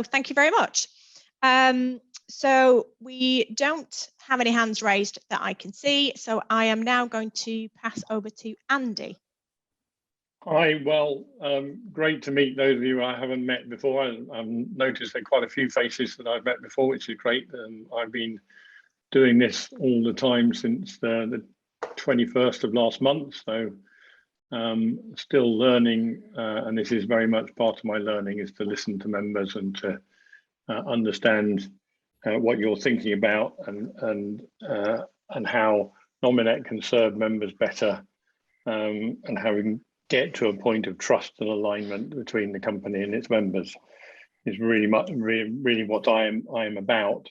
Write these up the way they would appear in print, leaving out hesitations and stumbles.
thank you very much. So we don't have any hands raised that I can see, so I am now going to pass over to Andy. Hi, well, great to meet those of you I haven't met before. I've noticed there are quite a few faces that I've met before, which is great. I've been doing this all the time since the 21st of last month, so still learning, and this is very much part of my learning, is to listen to members and to understand what you're thinking about and how Nominet can serve members better, and how we can get to a point of trust and alignment between the company and its members is really what I am about.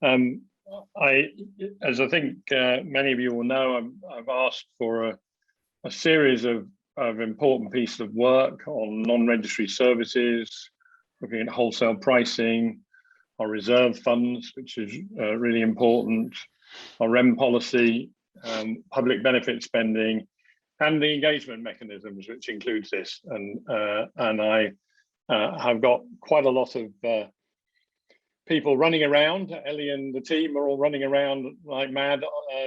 As I think many of you will know, I've asked for a series of important pieces of work on non-registry services, looking at wholesale pricing, our reserve funds, which is really important, our REM policy, public benefit spending, and the engagement mechanisms, which includes this. And I have got quite a lot of people running around. Ellie and the team are all running around like mad,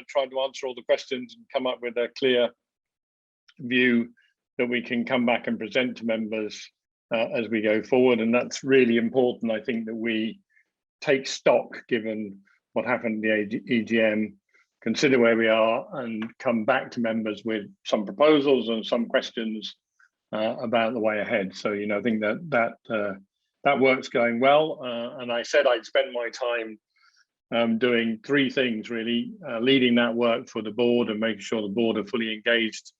trying to answer all the questions and come up with a clear view that we can come back and present to members as we go forward. And that's really important, I think, that we take stock, given what happened at the EGM, consider where we are, and come back to members with some proposals and some questions about the way ahead. So, you know, I think that work's going well. And I said I'd spend my time doing three things, really: leading that work for the board and making sure the board are fully engaged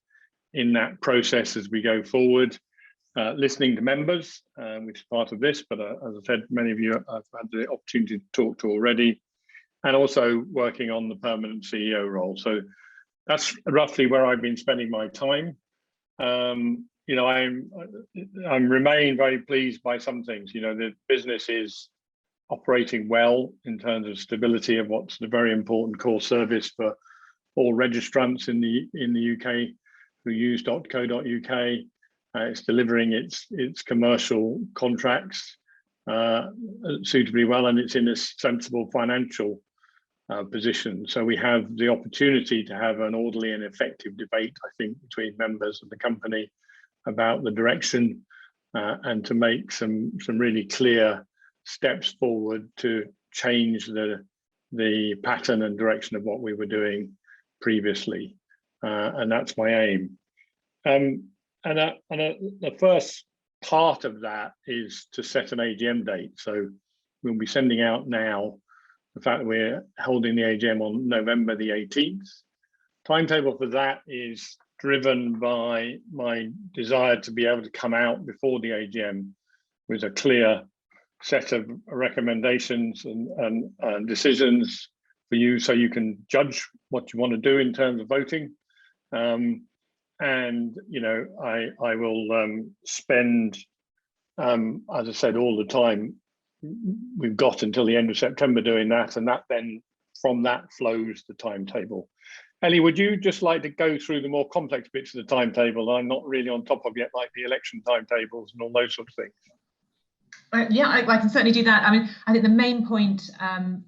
in that process as we go forward, listening to members, which is part of this, but as I said, many of you I've had the opportunity to talk to already, and also working on the permanent CEO role. So that's roughly where I've been spending my time. You know, I'm remain very pleased by some things. You know, the business is operating well in terms of stability of what's the very important core service for all registrants in the UK who use .co.uk. It's delivering its commercial contracts suitably well, and it's in a sensible financial position. So we have the opportunity to have an orderly and effective debate, I think, between members of the company about the direction, and to make some really clear steps forward to change the pattern and direction of what we were doing previously, and that's my aim. The first part of that is to set an AGM date. So we'll be sending out now the fact that we're holding the AGM on November the 18th. Timetable for that is driven by my desire to be able to come out before the AGM with a clear set of recommendations and decisions for you, so you can judge what you want to do in terms of voting. And you know, I will spend, as I said, all the time we've got until the end of September doing that, and that then from that flows the timetable. Ellie, would you just like to go through the more complex bits of the timetable I'm not really on top of yet, like the election timetables and all those sorts of things? Yeah, I can certainly do that. I mean, I think the main point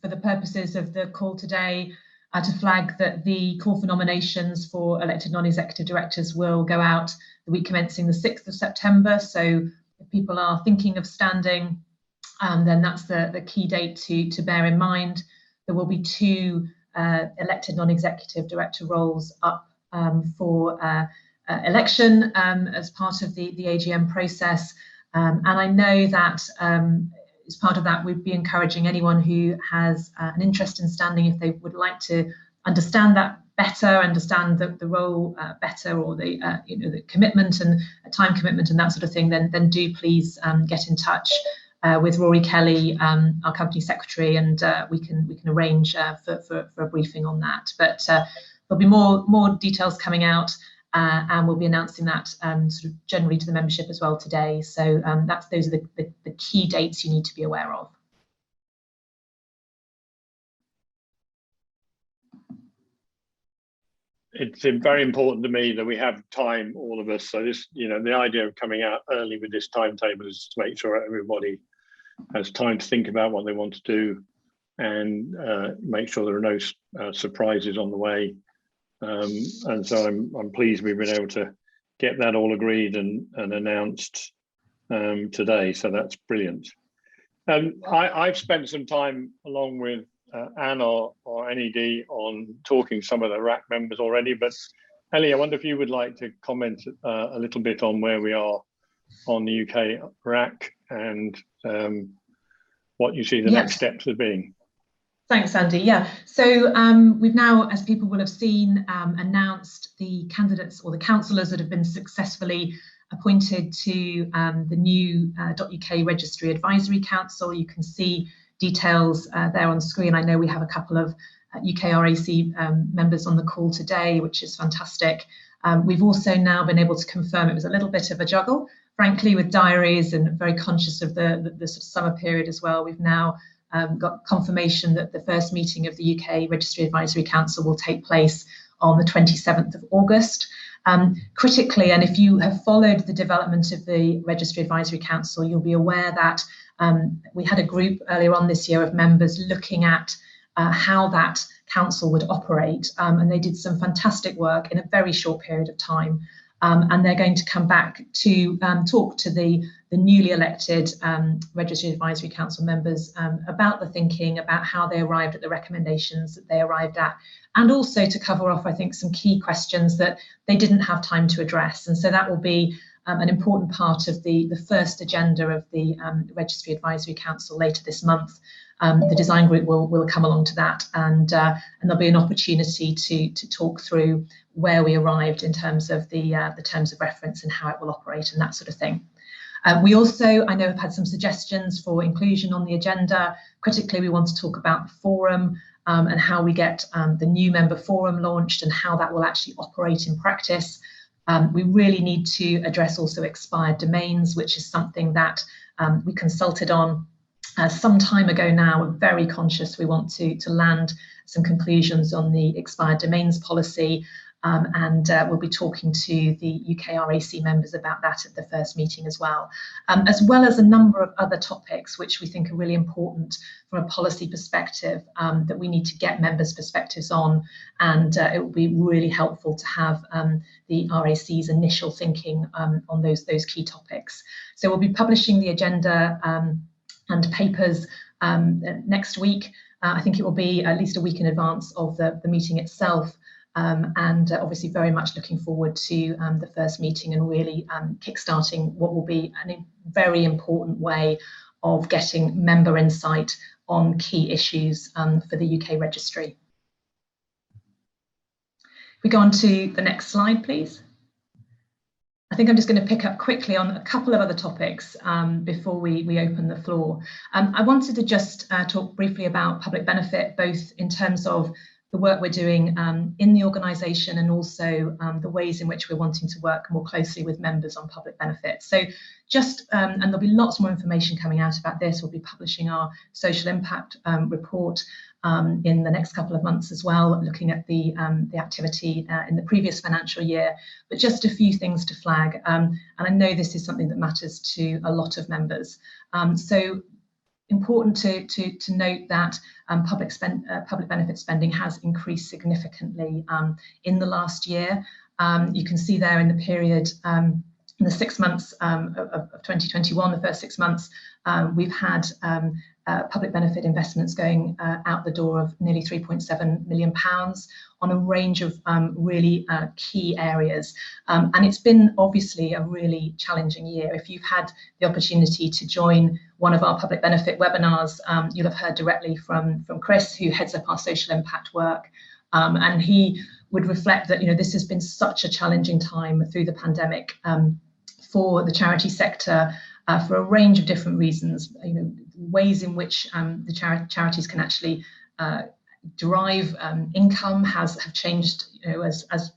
for the purposes of the call today to flag that the call for nominations for elected non-executive directors will go out the week commencing the 6th of September. So if people are thinking of standing, then that's the key date to bear in mind. There will be two elected non-executive director roles up for election as part of the AGM process. And I know that as part of that, we'd be encouraging anyone who has an interest in standing, if they would like to understand that better, understand the role better, or the the commitment and time commitment and that sort of thing, then do please get in touch with Rory Kelly, our company secretary, and we can arrange for a briefing on that. But there'll be more details coming out. And we'll be announcing that sort of generally to the membership as well today. So those are the key dates you need to be aware of. It's very important to me that we have time, all of us. So this, the idea of coming out early with this timetable is to make sure everybody has time to think about what they want to do, and make sure there are no surprises on the way. And so I'm pleased we've been able to get that all agreed and announced today. So that's brilliant. I've spent some time along with Anne or NED on talking to some of the RAC members already, but Ellie, I wonder if you would like to comment a little bit on where we are on the UK RAC and what you see the next steps as being. Thanks, Andy. Yeah, so we've now, as people will have seen, announced the candidates or the councillors that have been successfully appointed to the new .uk Registry Advisory Council. You can see details there on screen. I know we have a couple of UK RAC members on the call today, which is fantastic. We've also now been able to confirm it was a little bit of a juggle, frankly, with diaries, and very conscious of the sort of summer period as well. We've now got confirmation that the first meeting of the UK Registry Advisory Council will take place on the 27th of August. Critically, and if you have followed the development of the Registry Advisory Council, you'll be aware that we had a group earlier on this year of members looking at how that council would operate, and they did some fantastic work in a very short period of time. And they're going to come back to talk to the newly elected Registry Advisory Council members about the thinking, about how they arrived at the recommendations that they arrived at, and also to cover off, I think, some key questions that they didn't have time to address. And so that will be an important part of the first agenda of the Registry Advisory Council later this month. The design group will come along to that, and there'll be an opportunity to talk through where we arrived in terms of the terms of reference and how it will operate and that sort of thing. We also, I know, have had some suggestions for inclusion on the agenda. Critically, we want to talk about the forum and how we get the new member forum launched and how that will actually operate in practice. We really need to address also expired domains, which is something that we consulted on some time ago now. We're very conscious we want to land some conclusions on the expired domains policy, and we'll be talking to the UK RAC members about that at the first meeting as well as a number of other topics which we think are really important from a policy perspective that we need to get members' perspectives on, and it will be really helpful to have the RAC's initial thinking on those key topics. So we'll be publishing the agenda and papers next week. I think it will be at least a week in advance of the meeting itself, and obviously very much looking forward to the first meeting and really kickstarting what will be a very important way of getting member insight on key issues for the UK registry. If we go on to the next slide, please. I think I'm just going to pick up quickly on a couple of other topics before we open the floor. I wanted to just talk briefly about public benefit, both in terms of the work we're doing in the organisation and also the ways in which we're wanting to work more closely with members on public benefit. So just, and there'll be lots more information coming out about this. We'll be publishing our social impact report in the next couple of months as well, looking at the activity in the previous financial year. But just a few things to flag, and I know this is something that matters to a lot of members. So important to note that public benefit spending has increased significantly in the last year. You can see there in the period, in the 6 months of 2021, the first 6 months, we've had public benefit investments going out the door of nearly £3.7 million on a range of really key areas. And it's been obviously a really challenging year. If you've had the opportunity to join one of our public benefit webinars, you'll have heard directly from Chris, who heads up our social impact work. And he would reflect that, this has been such a challenging time through the pandemic for the charity sector, for a range of different reasons. Ways in which the charities can actually derive income have changed, as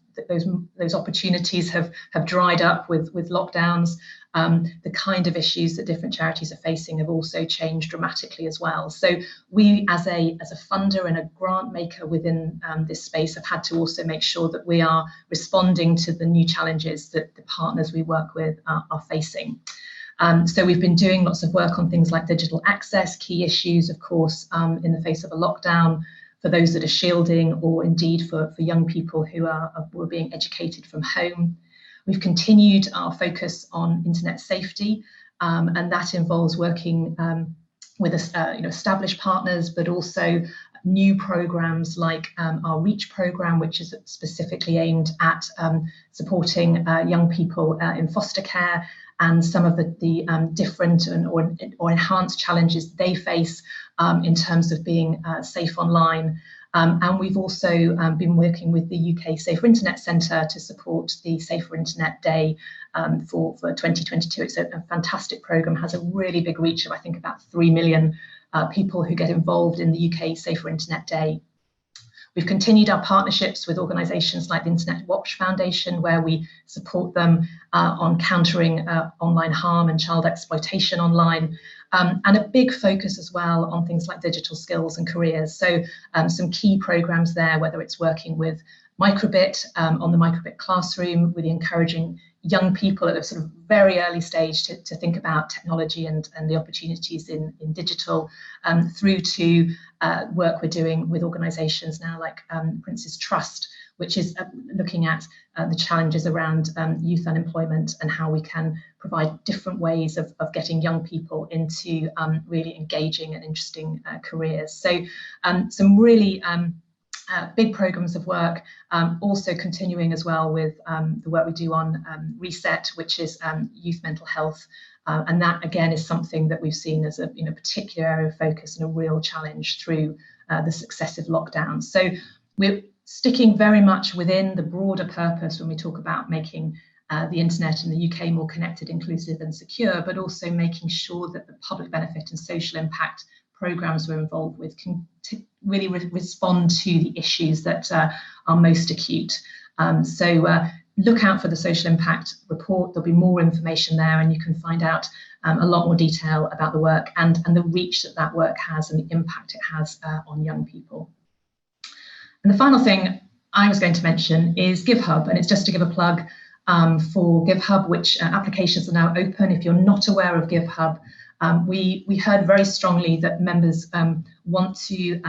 those opportunities have dried up with lockdowns. The kind of issues that different charities are facing have also changed dramatically as well. So we, as a funder and a grant maker within this space, have had to also make sure that we are responding to the new challenges that the partners we work with are facing. So we've been doing lots of work on things like digital access, key issues, of course, in the face of a lockdown, for those that are shielding, or indeed for young people who are being educated from home. We've continued our focus on internet safety, and that involves working with established partners, but also new programs like our REACH program, which is specifically aimed at supporting young people in foster care, and some of the different or enhanced challenges they face in terms of being safe online. And we've also been working with the UK Safer Internet Centre to support the Safer Internet Day for 2022. It's a fantastic programme, has a really big reach of, I think, about 3 million people who get involved in the UK Safer Internet Day. We've continued our partnerships with organisations like the Internet Watch Foundation, where we support them on countering online harm and child exploitation online, and a big focus as well on things like digital skills and careers. So some key programmes there, whether it's working with Microbit on the Microbit Classroom, really encouraging young people at a sort of very early stage to think about technology and the opportunities in digital, through to work we're doing with organisations now like Prince's Trust, which is looking at the challenges around youth unemployment and how we can provide different ways of getting young people into really engaging and interesting careers. So some really big programs of work, also continuing as well with the work we do on Reset, which is youth mental health. And that again is something that we've seen as a particular area of focus and a real challenge through the successive lockdowns. So we're sticking very much within the broader purpose when we talk about making the internet in the UK more connected, inclusive and secure, but also making sure that the public benefit and social impact programs we're involved with can really respond to the issues that are most acute. So look out for the social impact report. There'll be more information there, and you can find out a lot more detail about the work and the reach that work has and the impact it has on young people. And the final thing I was going to mention is GiveHub, and it's just to give a plug for GiveHub, which applications are now open. If you're not aware of GiveHub, we heard very strongly that members want to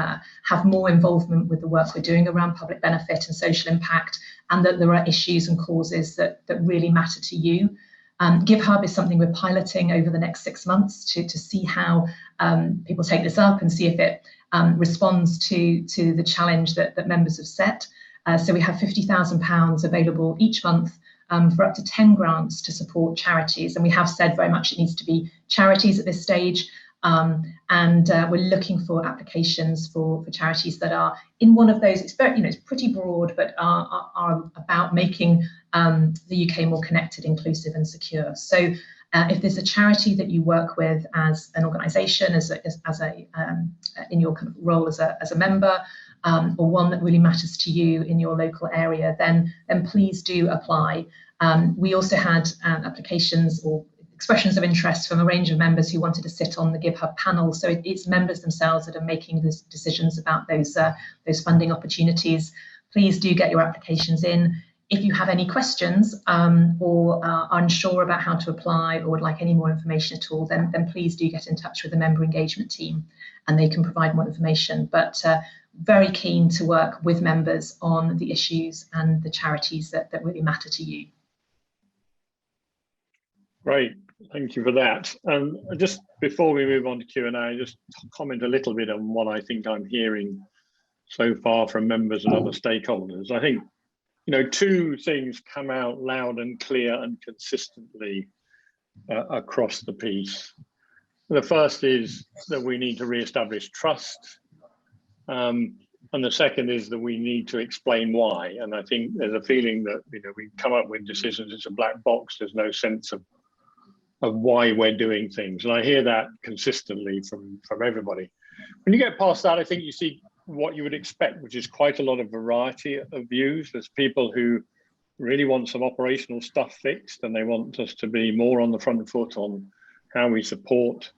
have more involvement with the work we're doing around public benefit and social impact, and that there are issues and causes that really matter to you. GiveHub is something we're piloting over the next 6 months to see how people take this up and see if it responds to the challenge that members have set. So we have £50,000 available each month for up to 10 grants to support charities. And we have said very much it needs to be charities at this stage. And we're looking for applications for charities that are in one of those. It's very, it's pretty broad, but are about making the UK more connected, inclusive and secure. So if there's a charity that you work with as an organisation, in your kind of role as a member, or one that really matters to you in your local area, then please do apply. We also had applications or expressions of interest from a range of members who wanted to sit on the GiveHub panel. So it's members themselves that are making the decisions about those funding opportunities. Please do get your applications in. If you have any questions or are unsure about how to apply or would like any more information at all, then please do get in touch with the member engagement team and they can provide more information. But very keen to work with members on the issues and the charities that really matter to you. Great, thank you for that. And just before we move on to Q&A, just comment a little bit on what I think I'm hearing so far from members and other stakeholders. I think, two things come out loud and clear and consistently across the piece. The first is that we need to re-establish trust. And the second is that we need to explain why. And I think there's a feeling that we come up with decisions, it's a black box, there's no sense of why we're doing things. And I hear that consistently from everybody. When you get past that, I think you see what you would expect, which is quite a lot of variety of views. There's people who really want some operational stuff fixed and they want us to be more on the front foot on how we support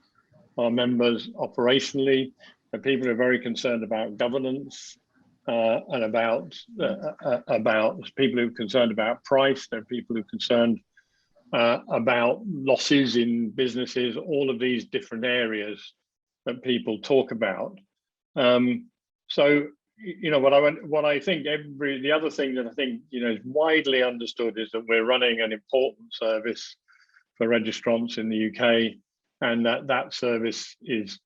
our members operationally. And people who are very concerned about governance and about people who are concerned about price. There are people who are concerned about losses in businesses, all of these different areas that people talk about. So, you know, what I think the other thing that I think, you know, is widely understood is that we're running an important service for registrants in the UK, and that service is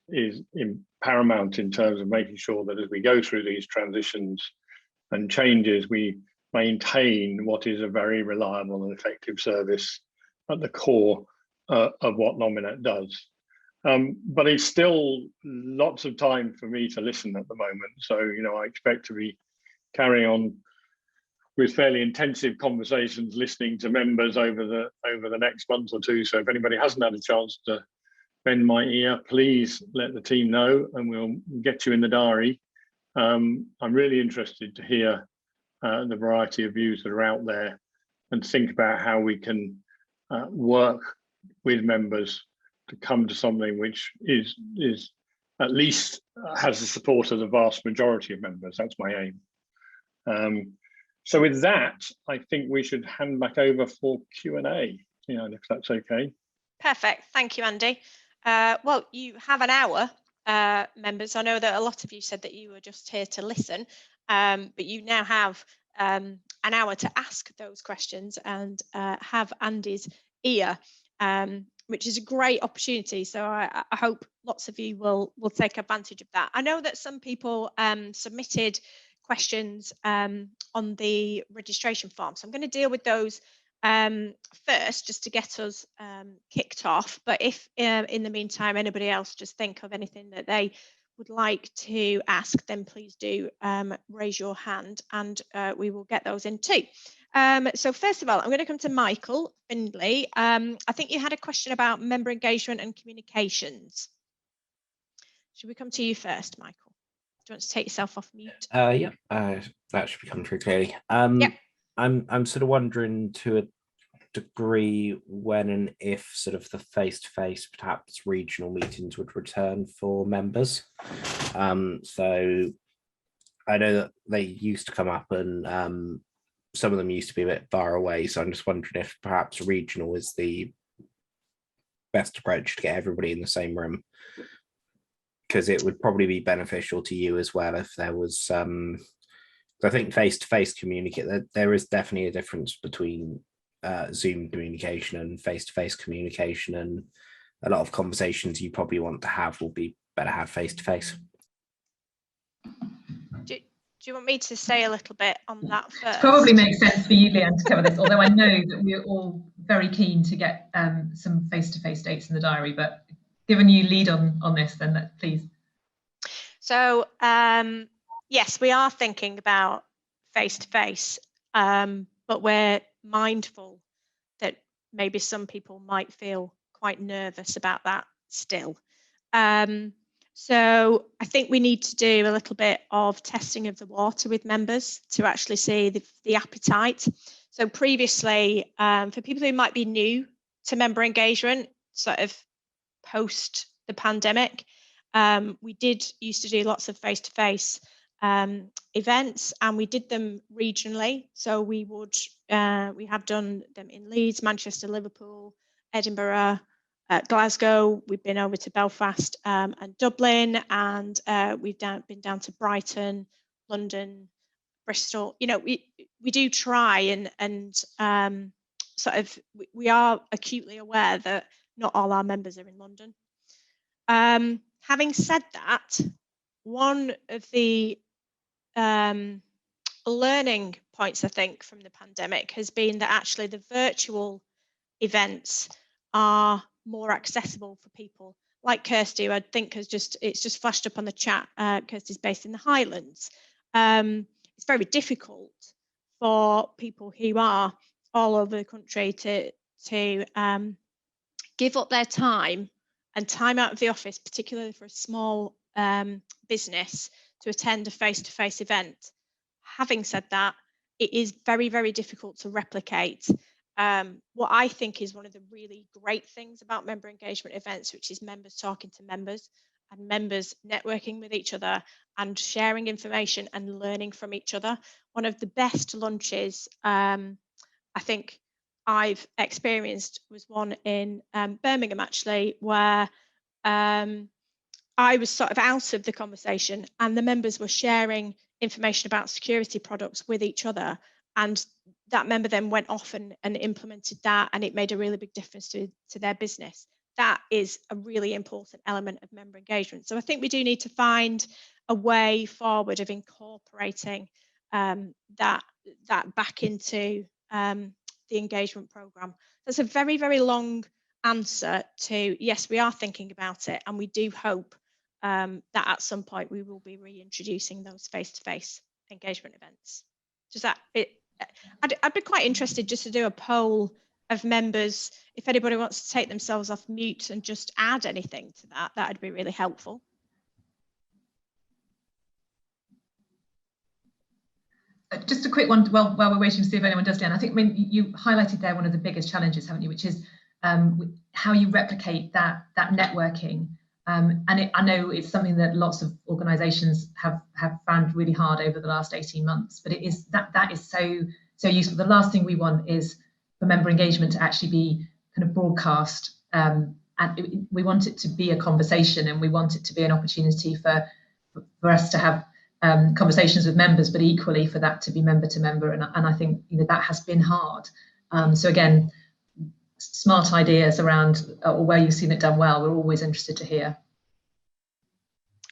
paramount in terms of making sure that as we go through these transitions and changes, we maintain what is a very reliable and effective service at the core of what Nominet does. But it's still lots of time for me to listen at the moment. So, you know, I expect to be carrying on with fairly intensive conversations, listening to members over the next month or two. So if anybody hasn't had a chance to bend my ear, please let the team know and we'll get you in the diary. I'm really interested to hear the variety of views that are out there and think about how we can work with members to come to something which is at least has the support of the vast majority of members. That's my aim. So with that, I think we should hand back over for Q&A, you know, if that's okay. Perfect. Thank you, Andy. Well, you have an hour, members. I know that a lot of you said that you were just here to listen, but you now have an hour to ask those questions and have Andy's ear, which is a great opportunity. So I hope lots of you will take advantage of that. I know that some people submitted questions on the registration form, so I'm going to deal with those first, just to get us kicked off. But if in the meantime anybody else just think of anything that they would like to ask, then please do raise your hand and we will get those in too. So first of all, I'm going to come to Michael Findlay. I think you had a question about member engagement and communications. Should we come to you first, Michael? Do you want to take yourself off mute? Yeah, that should be coming through clearly. Yep. I'm sort of wondering to a degree when and if sort of the face-to-face, perhaps regional meetings would return for members. So I know that they used to come up and some of them used to be a bit far away. So I'm just wondering if perhaps regional is the best approach to get everybody in the same room, because it would probably be beneficial to you as well if there was I think face-to-face communicate, there is definitely a difference between Zoom communication and face-to-face communication, and a lot of conversations you probably want to have will be better have face-to-face. Do you want me to say a little bit on that first? It probably makes sense for you, Leanne, to cover this, although I know that we're all very keen to get some face-to-face dates in the diary, but given you lead on this, then please. So yes, we are thinking about face-to-face, but we're mindful that maybe some people might feel quite nervous about that still. So I think we need to do a little bit of testing of the water with members to actually see the appetite. So previously, for people who might be new to member engagement, sort of post the pandemic, we used to do lots of face-to-face events, and we did them regionally. So we have done them in Leeds, Manchester, Liverpool, Edinburgh, Glasgow. We've been over to Belfast and Dublin, and we've been down to Brighton, London, Bristol. You know, we do try and sort of we are acutely aware that not all our members are in London. Having said that, one of the learning points, I think, from the pandemic has been that actually the virtual events are more accessible for people like Kirsty, who I think it's just flashed up on the chat. Kirsty's based in the Highlands. It's very difficult for people who are all over the country to give up their time and time out of the office, particularly for a small business, to attend a face-to-face event. Having said that, it is very, very difficult to replicate what I think is one of the really great things about member engagement events, which is members talking to members and members networking with each other and sharing information and learning from each other. One of the best lunches I think I've experienced was one in Birmingham, actually, where I was sort of out of the conversation and the members were sharing information about security products with each other. And that member then went off and implemented that, and it made a really big difference to their business. That is a really important element of member engagement. So I think we do need to find a way forward of incorporating that back into the engagement program. That's a very, very long answer to yes, we are thinking about it, and we do hope that at some point we will be reintroducing those face-to-face engagement events. Does that I'd be quite interested just to do a poll of members. If anybody wants to take themselves off mute and just add anything to that, that would be really helpful. Just a quick one while we're waiting to see if anyone does, Dan. I think you highlighted there one of the biggest challenges, haven't you, which is how you replicate that networking. And I know it's something that lots of organisations have found really hard over the last 18 months, but it is that is so useful. The last thing we want is for member engagement to actually be kind of broadcast, and we want it to be a conversation, and we want it to be an opportunity for us to have conversations with members, but equally for that to be member to member, and I think that has been hard. So again, smart ideas around or where you've seen it done well, we're always interested to hear.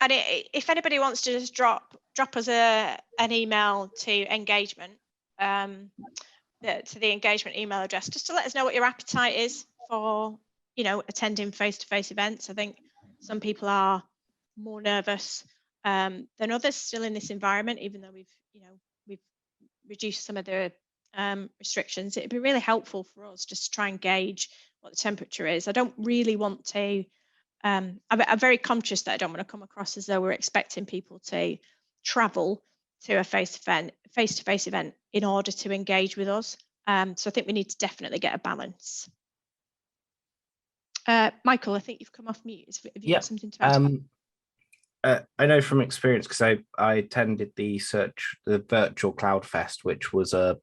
And if anybody wants to just drop us an email to engagement, to the engagement email address, just to let us know what your appetite is for attending face-to-face events. I think some people are more nervous than others still in this environment, even though we've reduced some of the restrictions. It'd be really helpful for us just to try and gauge what the temperature is. I don't really want to I'm very conscious that I don't want to come across as though we're expecting people to travel to a face-to-face event in order to engage with us. So I think we need to definitely get a balance. Michael, I think you've come off mute. Have you got something to add? I know from experience, because I attended the virtual Cloud Fest, which was a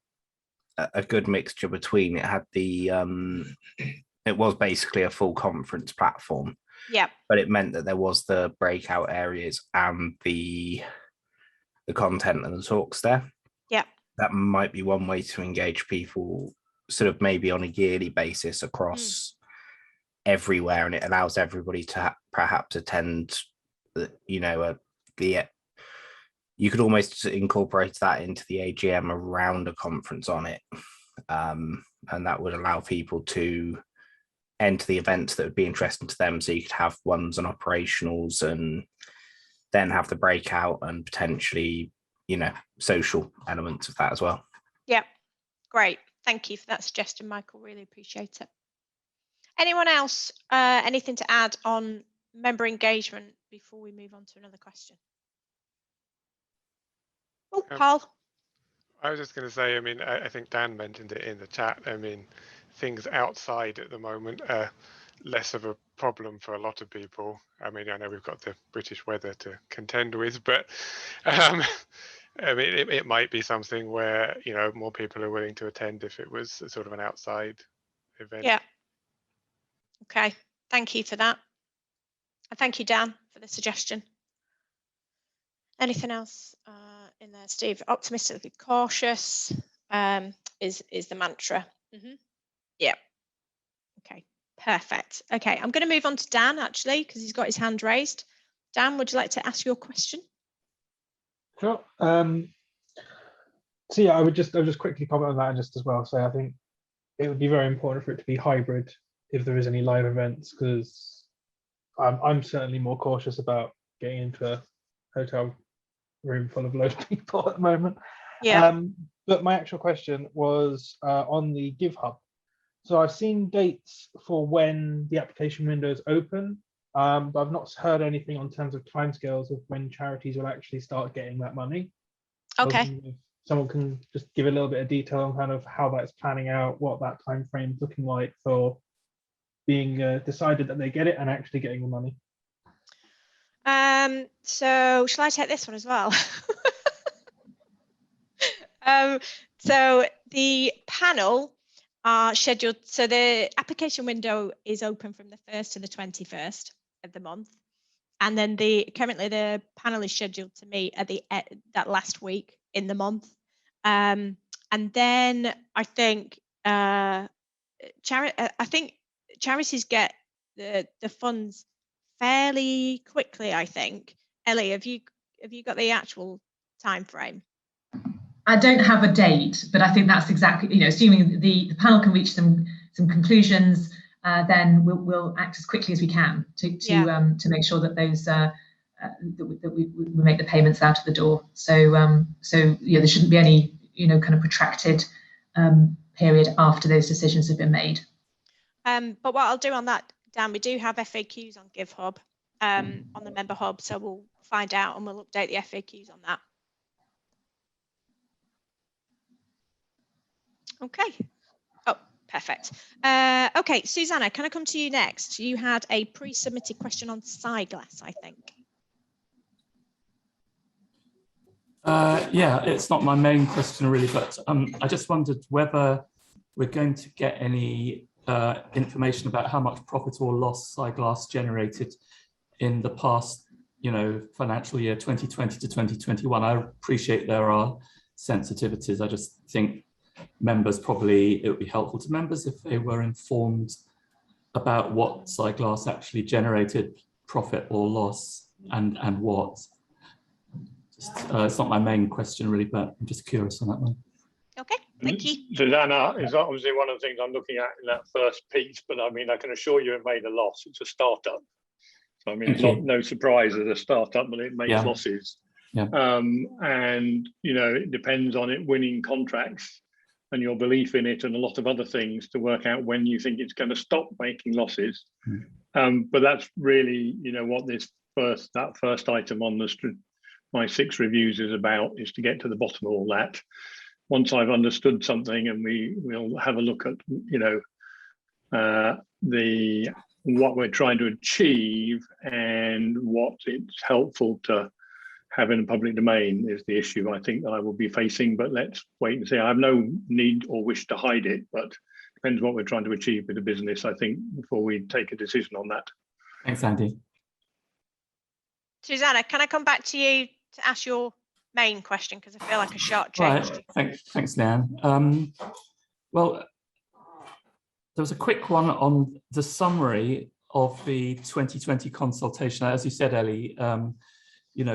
good mixture between, it had it was basically a full conference platform. Yeah. But it meant that there was the breakout areas and the content and the talks there. Yeah. That might be one way to engage people sort of maybe on a yearly basis across everywhere, and it allows everybody to perhaps attend you could almost incorporate that into the AGM around a conference on it, and that would allow people to enter the events that would be interesting to them. So you could have ones on operationals and then have the breakout and potentially social elements of that as well. Yeah, great. Thank you for that suggestion, Michael. Really appreciate it. Anyone else anything to add on member engagement before we move on to another question? Oh, Paul. I was just going to say, I think Dan mentioned it in the chat. Things outside at the moment are less of a problem for a lot of people. I know we've got the British weather to contend with, but it might be something where more people are willing to attend if it was sort of an outside event. Yeah. Okay. Thank you for that. And thank you, Dan, for the suggestion. Anything else in there, Steve? Optimistically cautious is the mantra. Yeah. Okay, perfect. Okay, I'm going to move on to Dan, actually, because he's got his hand raised. Dan, would you like to ask your question? Sure. So yeah, I would just quickly comment on that just as well. So I think it would be very important for it to be hybrid if there is any live events, because I'm certainly more cautious about getting into a hotel room full of loads of people at the moment. Yeah. But my actual question was on the Give Hub. So I've seen dates for when the application window is open, but I've not heard anything on terms of timescales of when charities will actually start getting that money. Okay. If someone can just give a little bit of detail on kind of how that's planning out, what that time frame is looking like for being decided that they get it and actually getting the money. So shall I take this one as well? So the panel are scheduled. So the application window is open from the 1st to the 21st of the month. And then currently the panel is scheduled to meet at that last week in the month. And then I think charities get the funds fairly quickly, I think. Ellie, have you got the actual time frame? I don't have a date, but I think that's exactly, assuming the panel can reach some conclusions, then we'll act as quickly as we can to make sure that those that we make the payments out of the door. So there shouldn't be any kind of protracted period after those decisions have been made. But what I'll do on that, Dan, we do have FAQs on GiveHub on the member hub, so we'll find out and we'll update the FAQs on that. Okay. Oh, perfect. Okay, Susanna, can I come to you next? You had a pre-submitted question on Siglass, I think. Yeah, it's not my main question really, but I just wondered whether we're going to get any information about how much profit or loss Siglass generated in the past, financial year 2020 to 2021. I appreciate there are sensitivities. I just think members it would be helpful to members if they were informed about what Siglass actually generated, profit or loss, and what. It's not my main question really, but I'm just curious on that one. Okay, thank you. Susanna is obviously one of the things I'm looking at in that first piece, but I mean, I can assure you it made a loss. It's a startup. So I mean, it's no surprise as a startup, but it makes losses. Yeah. And, it depends on it winning contracts and your belief in it and a lot of other things to work out when you think it's going to stop making losses. But that's really, what that first item on my 6 reviews is about, is to get to the bottom of all that. Once I've understood something, and we'll have a look at, what we're trying to achieve and what it's helpful to have in the public domain is the issue I think that I will be facing. But let's wait and see. I have no need or wish to hide it, but depends what we're trying to achieve with the business, I think, before we take a decision on that. Thanks, Andy. Susanna, can I come back to you to ask your main question, because I feel like a short change. Right. Thanks, Nan. Well, there was a quick one on the summary of the 2020 consultation. As you said, Ellie,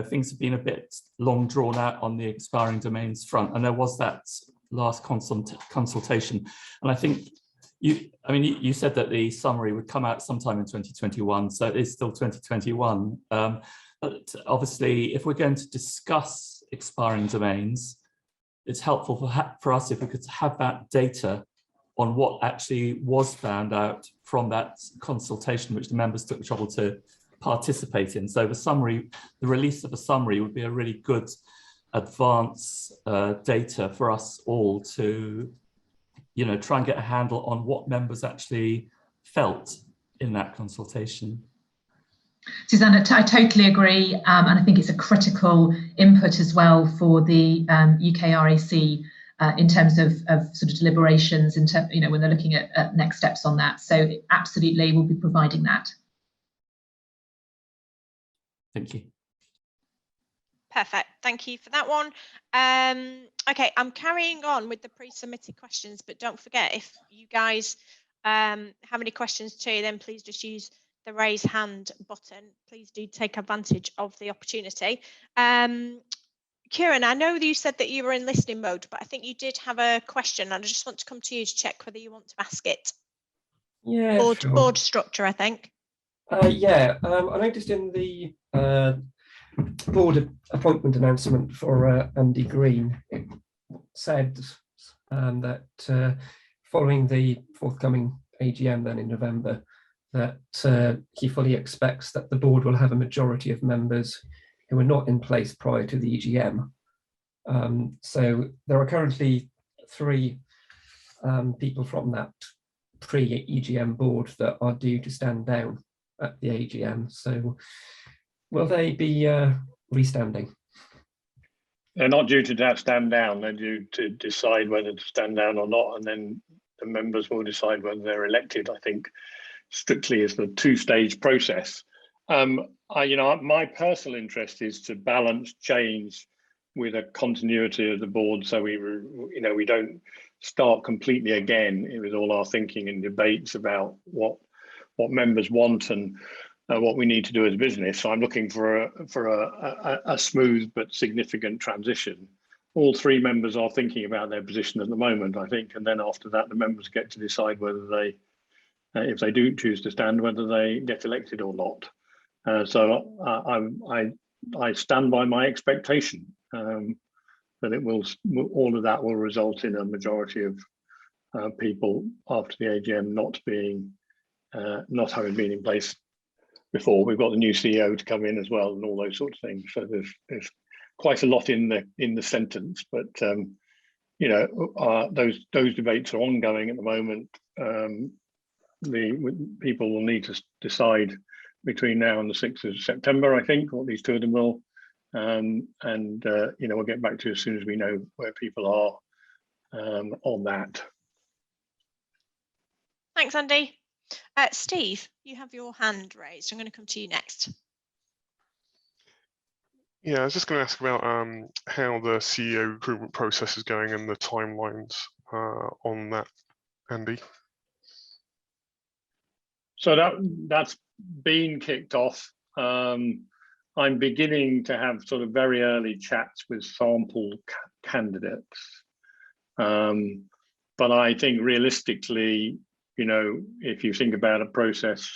things have been a bit long drawn out on the expiring domains front, and there was that last consultation. And I think you said that the summary would come out sometime in 2021, so it is still 2021. But obviously, if we're going to discuss expiring domains, it's helpful for us if we could have that data on what actually was found out from that consultation, which the members took the trouble to participate in. So the release of a summary would be a really good advance data for us all to, try and get a handle on what members actually felt in that consultation. Susanna, I totally agree, and I think it's a critical input as well for the UK RAC in terms of sort of deliberations, when they're looking at next steps on that. So absolutely, we'll be providing that. Thank you. Perfect. Thank you for that one. Okay, I'm carrying on with the pre-submitted questions, but don't forget, if you guys have any questions too, then please just use the raise hand button. Please do take advantage of the opportunity. Kieran, I know that you said that you were in listening mode, but I think you did have a question, and I just want to come to you to check whether you want to ask it. Yeah, board structure, I think. I noticed in the board appointment announcement for Andy Green, it said that following the forthcoming AGM then in November, that he fully expects that the board will have a majority of members who are not in place prior to the EGM. So there are currently 3 people from that pre-EGM board that are due to stand down at the AGM. So will they be restanding? They're not due to stand down. They're due to decide whether to stand down or not, and then the members will decide whether they're elected. I think strictly is the two-stage process. My personal interest is to balance change with a continuity of the board, so we don't start completely again with all our thinking and debates about what members want and what we need to do as a business. So I'm looking for a smooth but significant transition. All three members are thinking about their position at the moment, I think, and then after that, the members get to decide whether they, if they do choose to stand, whether they get elected or not. So I stand by my expectation that it will, all of that will result in a majority of people after the AGM not having been in place before. We've got the new CEO to come in as well, and all those sorts of things. So there's quite a lot in the sentence, but those debates are ongoing at the moment. The people will need to decide between now and the 6th of September, I think, or at least two of them will. We'll get back to you as soon as we know where people are on that. Thanks, Andy. Steve, you have your hand raised. I'm going to come to you next. Yeah, I was just going to ask about how the CEO recruitment process is going and the timelines on that, Andy. So that's been kicked off. I'm beginning to have sort of very early chats with sample candidates. But I think realistically, if you think about a process,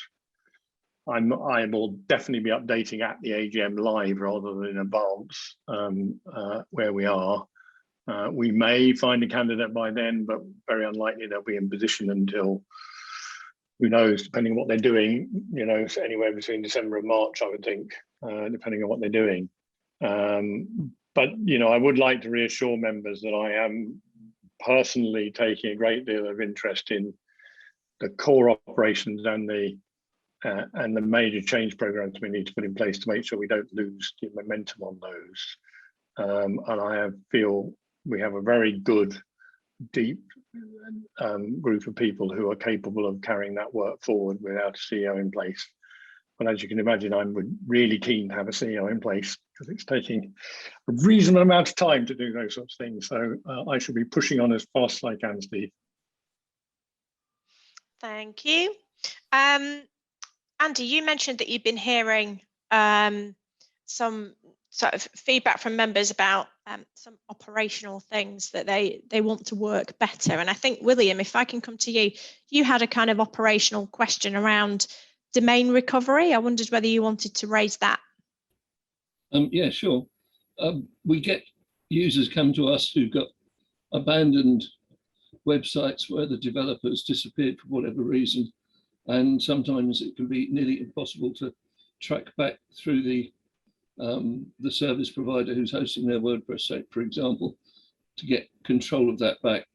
I will definitely be updating at the AGM live rather than in advance where we are. We may find a candidate by then, but very unlikely they'll be in position until, who knows, depending on what they're doing, anywhere between December and March, I would think, depending on what they're doing. But I would like to reassure members that I am personally taking a great deal of interest in the core operations and the major change programs we need to put in place to make sure we don't lose the momentum on those. And I feel we have a very good, deep group of people who are capable of carrying that work forward without a CEO in place. But as you can imagine, I'm really keen to have a CEO in place because it's taking a reasonable amount of time to do those sorts of things. So I should be pushing on as fast as I can, Steve. Thank you. Andy, you mentioned that you've been hearing some sort of feedback from members about some operational things that they want to work better. And I think, William, if I can come to you, you had a kind of operational question around domain recovery. I wondered whether you wanted to raise that. Yeah, sure. We get users come to us who've got abandoned websites where the developers disappeared for whatever reason. And sometimes it can be nearly impossible to track back through the service provider who's hosting their WordPress site, for example, to get control of that back.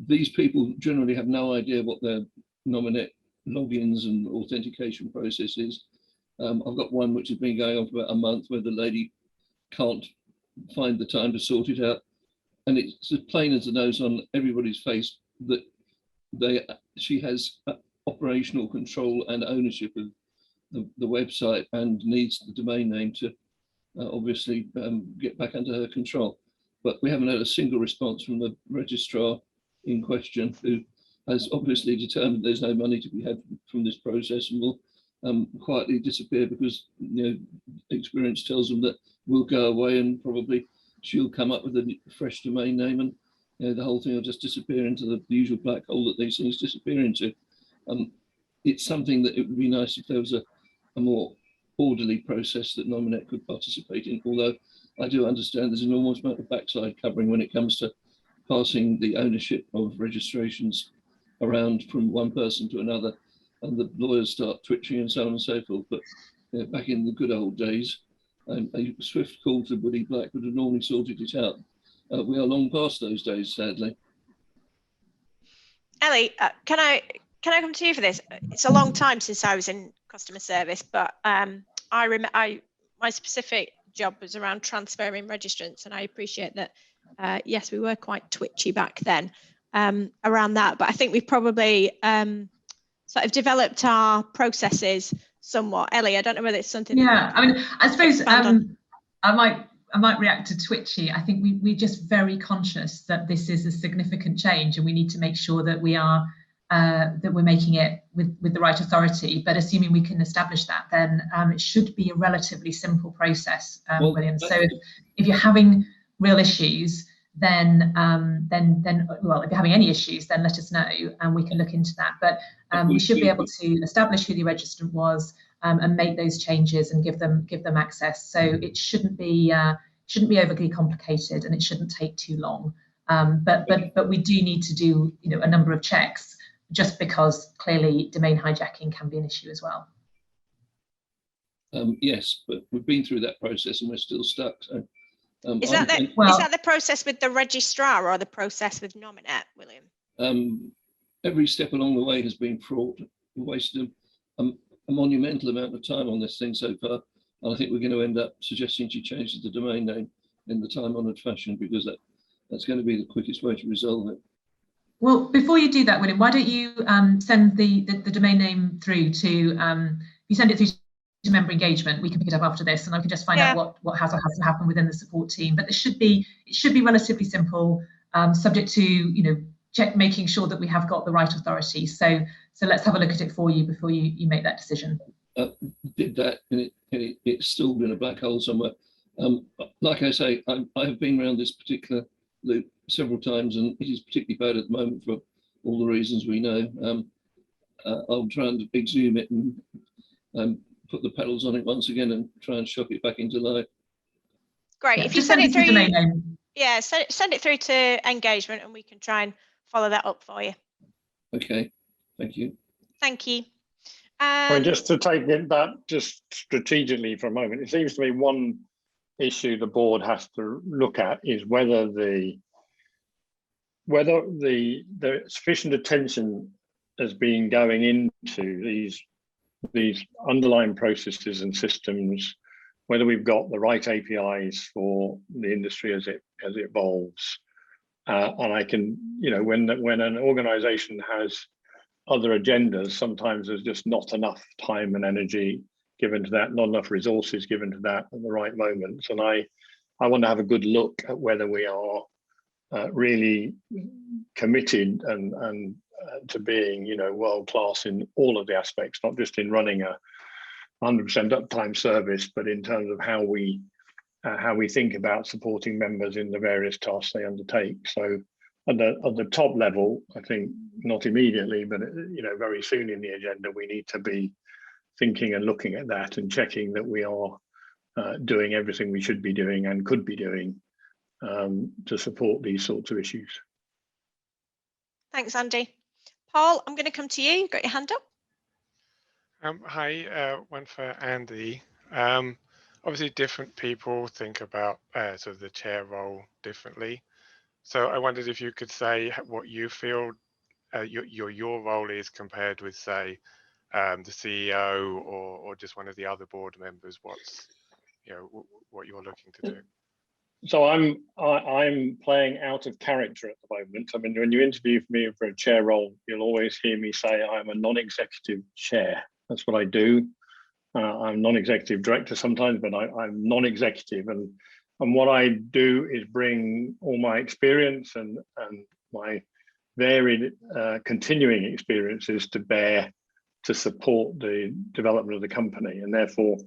These people generally have no idea what their Nominet logins and authentication process is. I've got one which has been going on for about a month where the lady can't find the time to sort it out. And it's as plain as the nose on everybody's face that she has operational control and ownership of the website and needs the domain name to obviously get back under her control. But we haven't had a single response from the registrar in question, who has obviously determined there's no money to be had from this process and will quietly disappear because experience tells them that we'll go away and probably she'll come up with a fresh domain name and the whole thing will just disappear into the usual black hole that these things disappear into. It's something that it would be nice if there was a more orderly process that Nominet could participate in, although I do understand there's an enormous amount of backside covering when it comes to passing the ownership of registrations around from one person to another, and the lawyers start twitching and so on and so forth. But back in the good old days, a swift call to Woody Black would have normally sorted it out. We are long past those days, sadly. Ellie, can I come to you for this? It's a long time since I was in customer service, but my specific job was around transferring registrants, and I appreciate that. Yes, we were quite twitchy back then. around that. But I think we've probably sort of developed our processes somewhat. Ellie, I don't know whether it's something. Yeah, I mean, I suppose I might react to Twitchy. I think we're just very conscious that this is a significant change, and we need to make sure that we are that we're making it with the right authority. But assuming we can establish that, then it should be a relatively simple process, William. So if you're having real issues, then well, if you're having any issues, then let us know and we can look into that. But we should be able to establish who the registrant was and make those changes and give them access. So it shouldn't be overly complicated, and it shouldn't take too long. But we do need to do a number of checks, just because clearly domain hijacking can be an issue as well. Yes, but we've been through that process and we're still stuck. So, is that the process with the registrar or the process with Nominet, William? Every step along the way has been fraught. We wasted a monumental amount of time on this thing so far, and I think we're going to end up suggesting she changes the domain name in the time-honoured fashion, because that's going to be the quickest way to resolve it. Well, before you do that, William, why don't you send the domain name through to you send it through to member engagement. We can pick it up after this, and I can just find out what has or hasn't happened within the support team. But it should be relatively simple, subject to making sure that we have got the right authority. So let's have a look at it for you before you make that decision. Did that, and it's stalled in a black hole somewhere. Like I say, I have been around this particular loop several times, and it is particularly bad at the moment for all the reasons we know. I'll try and exhume it and put the pedals on it once again and try and shock it back into life. Great. If you send it through, send it through to engagement, and we can try and follow that up for you. Okay, thank you. Thank you. Just to take it back just strategically for a moment, it seems to me one issue the board has to look at is whether the sufficient attention has been going into these underlying processes and systems, whether we've got the right APIs for the industry as it evolves. And I can, when an organization has other agendas, sometimes there's just not enough time and energy given to that, not enough resources given to that at the right moments. And I want to have a good look at whether we are really committed and to being, world class in all of the aspects, not just in running a 100% uptime service, but in terms of how we think about supporting members in the various tasks they undertake. So at the top level, I think not immediately, but very soon in the agenda, we need to be thinking and looking at that and checking that we are doing everything we should be doing and could be doing to support these sorts of issues. Thanks, Andy. Paul, I'm going to come to you. You've got your hand up. Hi, one for Andy. Obviously, different people think about sort of the chair role differently. So I wondered if you could say what you feel your role is compared with, say, the CEO or just one of the other board members. What's what you're looking to do? So I'm playing out of character at the moment. I mean, when you interview me for a chair role, you'll always hear me say I'm a non-executive chair. That's what I do. I'm non-executive director sometimes, but I'm non-executive, and what I do is bring all my experience and my varied continuing experiences to bear to support the development of the company. And therefore,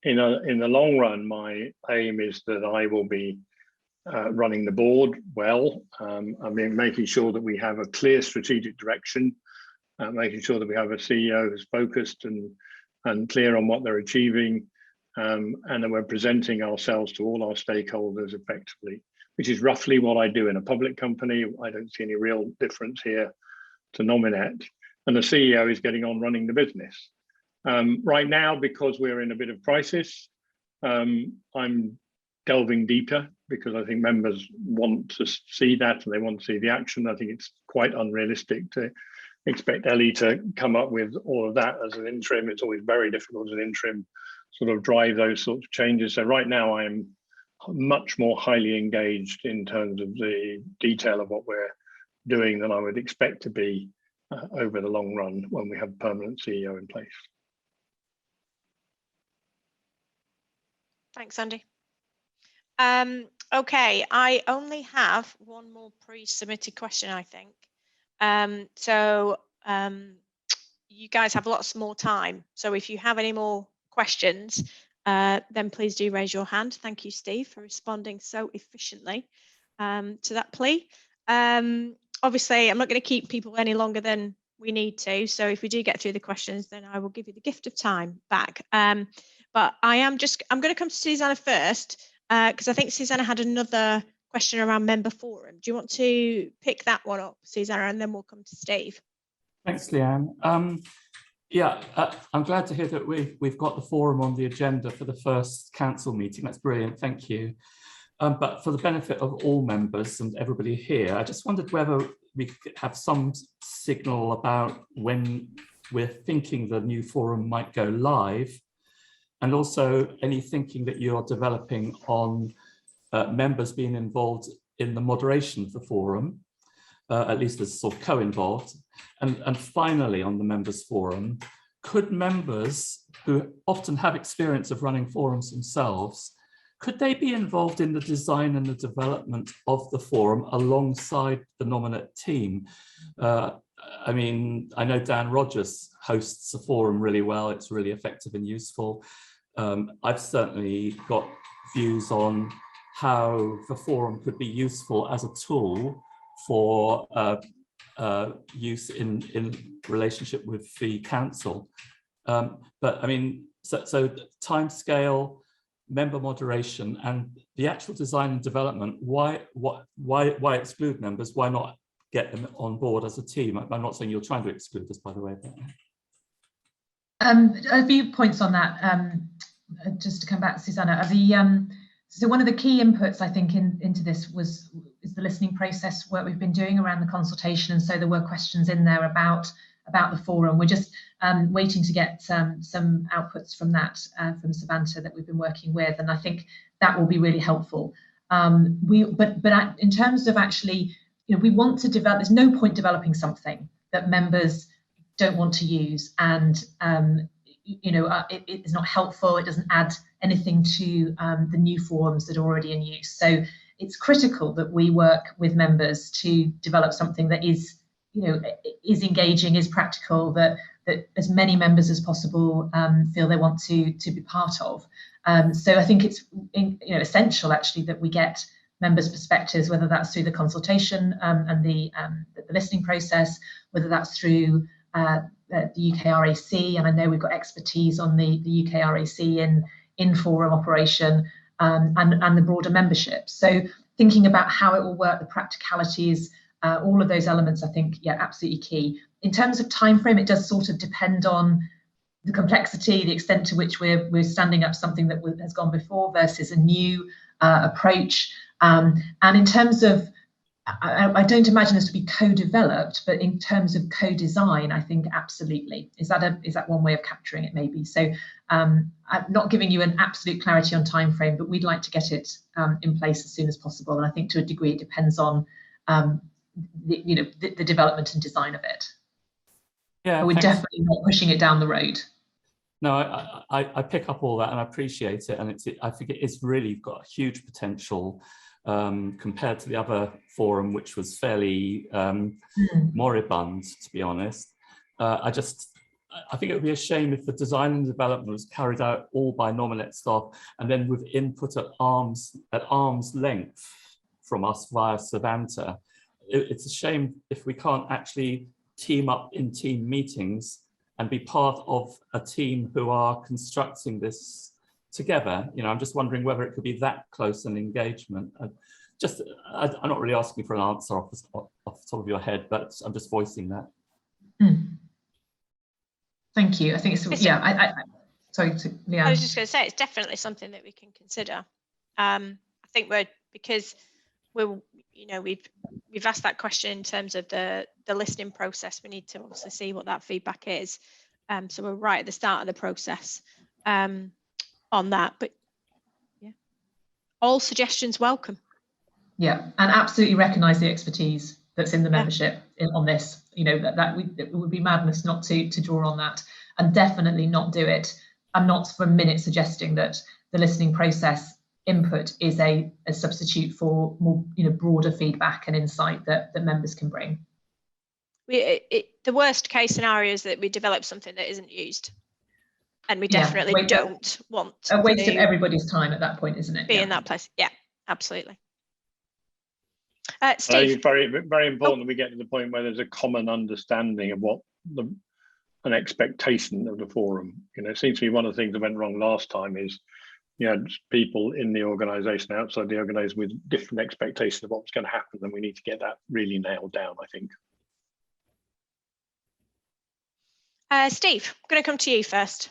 in the long run, my aim is that I will be running the board well. I mean, making sure that we have a clear strategic direction, making sure that we have a CEO who's focused and clear on what they're achieving, and that we're presenting ourselves to all our stakeholders effectively, which is roughly what I do in a public company. I don't see any real difference here to Nominet. And the CEO is getting on running the business. Right now, because we're in a bit of crisis, I'm delving deeper because I think members want to see that and they want to see the action. I think it's quite unrealistic to expect Ellie to come up with all of that as an interim. It's always very difficult as an interim sort of drive those sorts of changes. So right now I'm much more highly engaged in terms of the detail of what we're doing than I would expect to be over the long run when we have a permanent CEO in place. Thanks, Andy. Okay, I only have one more pre-submitted question, I think. You guys have lots more time. So if you have any more questions, then please do raise your hand. Thank you, Steve, for responding so efficiently to that plea. Obviously, I'm not going to keep people any longer than we need to. So if we do get through the questions, then I will give you the gift of time back. But I'm going to come to Susanna first, because I think Susanna had another question around member forum. Do you want to pick that one up, Susanna, and then we'll come to Steve? Thanks, Leanne. Yeah, I'm glad to hear that we've got the forum on the agenda for the first council meeting. That's brilliant, thank you. But for the benefit of all members and everybody here, I just wondered whether we could have some signal about when we're thinking the new forum might go live, and also any thinking that you're developing on members being involved in the moderation of the forum, at least as sort of co-involved. And finally, on the members forum, could members who often have experience of running forums themselves, could they be involved in the design and the development of the forum alongside the Nominet team? I mean, I know Dan Rogers hosts a forum really well. It's really effective and useful. I've certainly got views on how the forum could be useful as a tool for use in relationship with the council. But I mean, so time scale, member moderation, and the actual design and development, why exclude members? Why not get them on board as a team? I'm not saying you're trying to exclude us, by the way. But... a few points on that, just to come back, Susanna. So one of the key inputs, I think, into this is the listening process work we've been doing around the consultation. And so there were questions in there about the forum. We're just waiting to get some outputs from that, from Savanta, that we've been working with. And I think that will be really helpful. But in terms of actually, we want to develop, there's no point developing something that members don't want to use, and it is not helpful. It doesn't add anything to the new forums that are already in use. So it's critical that we work with members to develop something that is, is engaging, is practical, that as many members as possible feel they want to be part of. So I think it's essential actually that we get members' perspectives, whether that's through the consultation and the listening process, whether that's through the UK RAC, and I know we've got expertise on the UK RAC in forum operation, and the broader membership. So thinking about how it will work, the practicalities, all of those elements, I think, yeah, absolutely key. In terms of time frame, it does sort of depend on the complexity, the extent to which we're standing up something that has gone before versus a new approach. And in terms of, I don't imagine this to be co-developed, but in terms of co-design, I think absolutely. Is that one way of capturing it? Maybe. So I'm not giving you an absolute clarity on time frame, but we'd like to get it in place as soon as possible. And I think to a degree it depends on the development and design of it. Yeah, but we're definitely not pushing it down the road. No, I pick up all that and I appreciate it, and I think it is really got huge potential. Compared to the other forum, which was fairly moribund, to be honest. I think it would be a shame if the design and development was carried out all by Nominet staff and then with input at arm's length from us via Savanta. It's a shame if we can't actually team up in team meetings and be part of a team who are constructing this together. I'm just wondering whether it could be that close an engagement. I'm not really asking for an answer off the top of your head, but I'm just voicing that. Thank you. I think it's yeah. Sorry, Leanne. I was just going to say it's definitely something that we can consider. I think we've asked that question in terms of the listening process. We need to obviously see what that feedback is. So we're right at the start of the process. On that, but all suggestions welcome. Yeah, and absolutely recognise the expertise that's in the membership on this. You know, it would be madness not to draw on that, and definitely not do it. I'm not for a minute suggesting that the listening process input is a substitute for more, you know, broader feedback and insight that members can bring. The worst case scenario is that we develop something that isn't used, and we definitely don't want a waste of everybody's time at that point, isn't it? Be in that place. Yeah, absolutely. Steve, I think it's very, very important that we get to the point where there's a common understanding of what an expectation of the forum. You know, it seems to me one of the things that went wrong last time is, you know, people in the organisation, outside the organisation, with different expectations of what's going to happen, and we need to get that really nailed down, I think. Steve, I'm going to come to you first.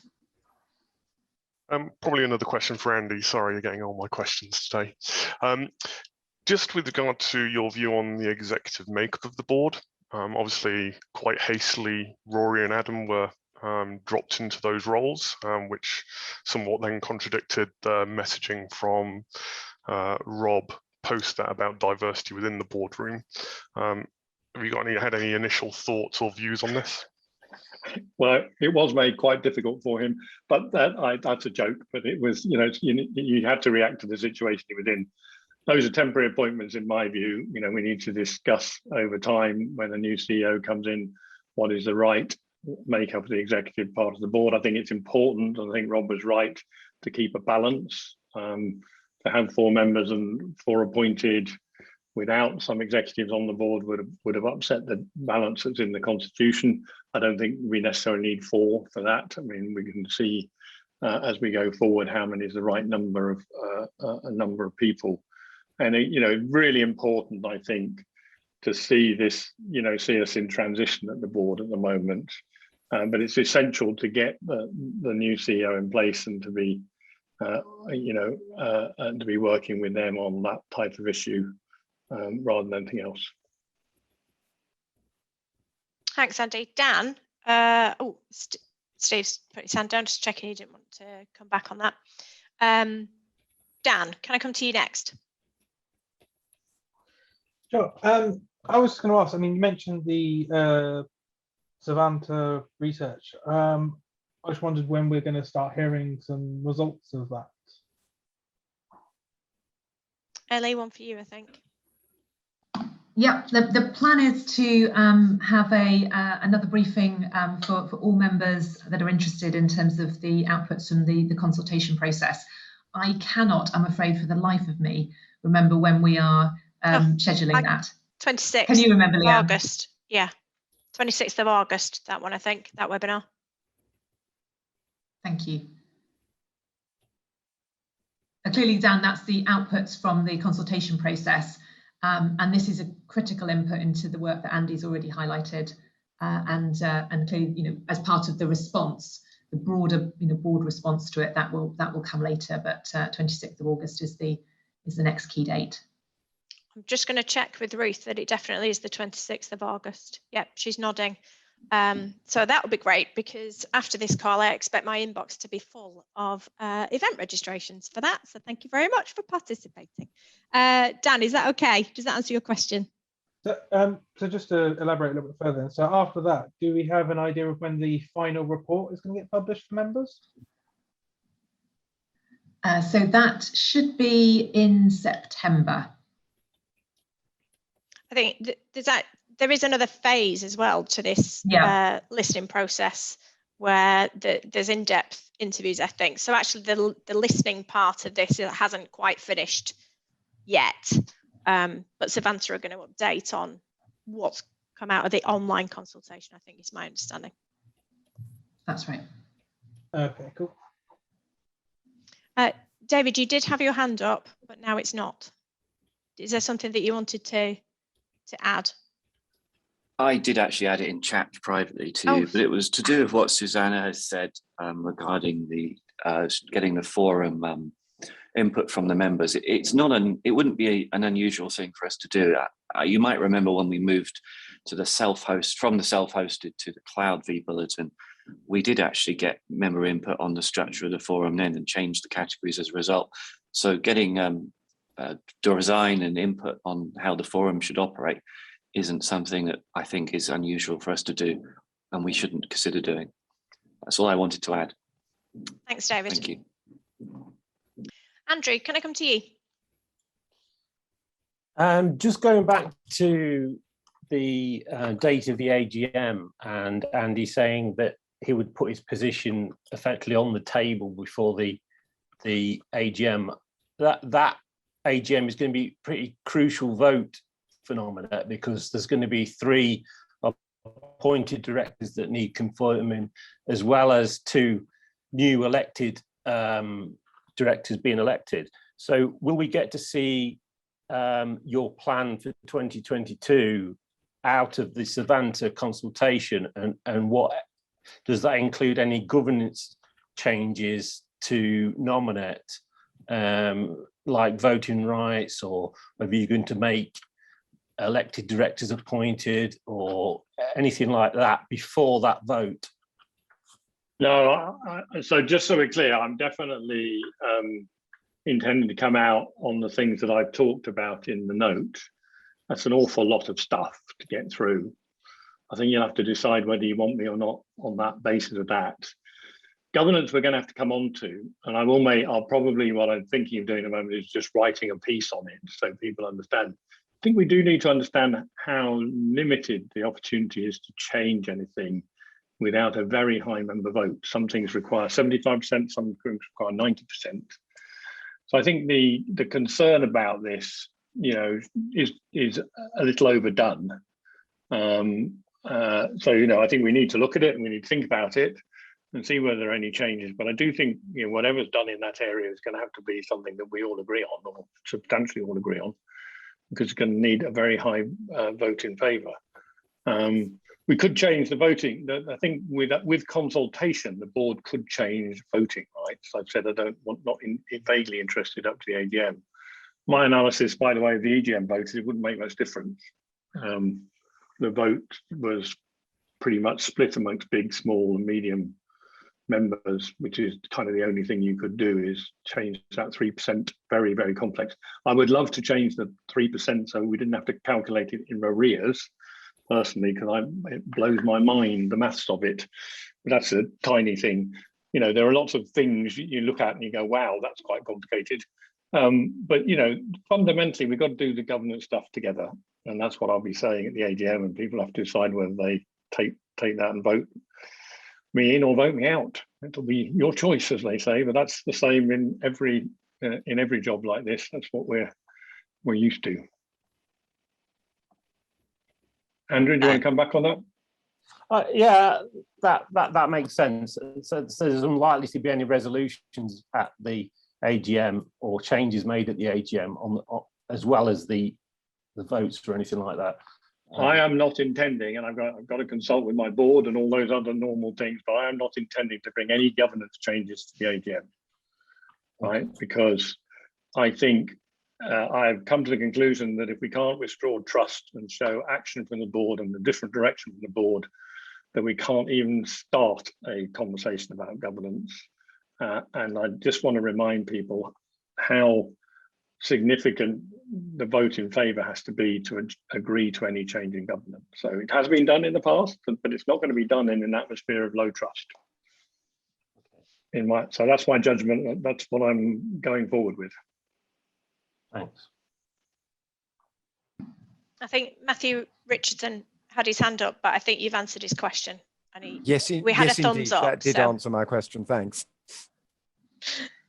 Probably another question for Andy. Sorry, you're getting all my questions today. Just with regard to your view on the executive makeup of the board, obviously quite hastily, Rory and Adam were dropped into those roles, which somewhat then contradicted the messaging from Rob post that about diversity within the boardroom. Have you had any initial thoughts or views on this? Well, it was made quite difficult for him, but that's a joke. But it was, you know, you had to react to the situation he was in. Those are temporary appointments, in my view. You know, we need to discuss over time when a new CEO comes in, what is the right makeup of the executive part of the board. I think it's important, and I think Rob was right, to keep a balance. To have 4 members and 4 appointed without some executives on the board would have upset the balance that's in the constitution. I don't think we necessarily need 4 for that. I mean, we can see as we go forward how many is the right number of a number of people, and you know, really important, I think, to see this, you know, see us in transition at the board at the moment. But it's essential to get the new CEO in place and to be, you know, and to be working with them on that type of issue. Rather than anything else. Thanks, Andy. Dan, Steve's put his hand down, just checking he didn't want to come back on that. Dan, can I come to you next? Sure. I was going to ask, I mean, you mentioned the Savanta research. I just wondered when we're going to start hearing some results of that. Ellie, one for you, I think. Yeah, the plan is to have another briefing for all members that are interested in terms of the outputs from the consultation process. I cannot, I'm afraid, for the life of me, remember when we are scheduling that. 26th. Can you remember, Leanne? August. Yeah, 26th of August. That one, I think, that webinar. Thank you. Clearly, Dan, that's the outputs from the consultation process. And this is a critical input into the work that Andy's already highlighted, and clearly, you know, as part of the response, the broader, you know, board response to it, that will come later. But 26th of August is the next key date. I'm just going to check with Ruth that it definitely is the 26th of August. Yep, she's nodding. So that would be great, because after this call, I expect my inbox to be full of event registrations for that. So thank you very much for participating. Dan, is that okay? Does that answer your question? So just to elaborate a little bit further, so after that, do we have an idea of when the final report is going to get published for members? So that should be in September. I think there is another phase as well to this listening process, where there's in-depth interviews, I think. So actually the listening part of this hasn't quite finished yet, but Savanta are going to update on what's come out of the online consultation, I think is my understanding. That's right. Okay, cool. David, you did have your hand up, but now it's not. Is there something that you wanted to add? I did actually add it in chat privately to you, but it was to do with what Susanna has said regarding the getting the forum input from the members. It wouldn't be an unusual thing for us to do. You might remember when we moved to the from the self-hosted to the cloud vBulletin, we did actually get member input on the structure of the forum then and change the categories as a result. So getting design and input on how the forum should operate isn't something that I think is unusual for us to do, and we shouldn't consider doing. That's all I wanted to add. Thanks, David. Thank you. Andrew, can I come to you? Just going back to the date of the AGM and Andy saying that he would put his position effectively on the table before the AGM. That AGM is going to be a pretty crucial vote for Nominet, because there's going to be 3 appointed directors that need confirming, as well as 2 new elected directors being elected. So will we get to see your plan for 2022 out of the Savanta consultation, and what does that include? Any governance changes to Nominet, like voting rights, or are you going to make elected directors appointed or anything like that before that vote? No, so just so we're clear, I'm definitely intending to come out on the things that I've talked about in the note. That's an awful lot of stuff to get through. I think you'll have to decide whether you want me or not on that basis of that. Governance we're going to have to come on to, and I'll probably, what I'm thinking of doing at the moment is just writing a piece on it so people understand. I think we do need to understand how limited the opportunity is to change anything without a very high member vote. Some things require 75%, some things require 90%. So I think the concern about this, is a little overdone. So I think we need to look at it and we need to think about it and see whether there are any changes. But I do think whatever's done in that area is going to have to be something that we all agree on, or substantially all agree on, because it's going to need a very high vote in favour. We could change the voting. I think with consultation, the board could change voting rights. I've said not vaguely interested up to the AGM. My analysis, by the way, of the EGM vote is it wouldn't make much difference. The vote was pretty much split amongst big, small, and medium members, which is kind of the only thing you could do is change that 3%. Very, very complex. I would love to change the 3% so we didn't have to calculate it in arrears, personally, because it blows my mind, the maths of it. But that's a tiny thing. There are lots of things you look at and you go, wow, that's quite complicated. But fundamentally, we've got to do the governance stuff together, and that's what I'll be saying at the AGM. And people have to decide whether they take that and vote me in or vote me out. It'll be your choice, as they say. But that's the same in every job like this. That's what we're used to. Andrew, do you want to come back on that? Yeah, that makes sense. So there's unlikely to be any resolutions at the AGM or changes made at the AGM on as well as the votes or anything like that. I am not intending, and I've got to consult with my board and all those other normal things, but I am not intending to bring any governance changes to the AGM, right? Because I think I've come to the conclusion that if we can't restore trust and show action from the board and a different direction from the board, that we can't even start a conversation about governance. And I just want to remind people how significant the vote in favour has to be to agree to any change in government. So it has been done in the past, but it's not going to be done in an atmosphere of low trust. So that's my judgment. That's what I'm going forward with. Thanks. I think Matthew Richardson had his hand up, but I think you've answered his question. And we had a thumbs indeed. up. That did answer my question. Thanks.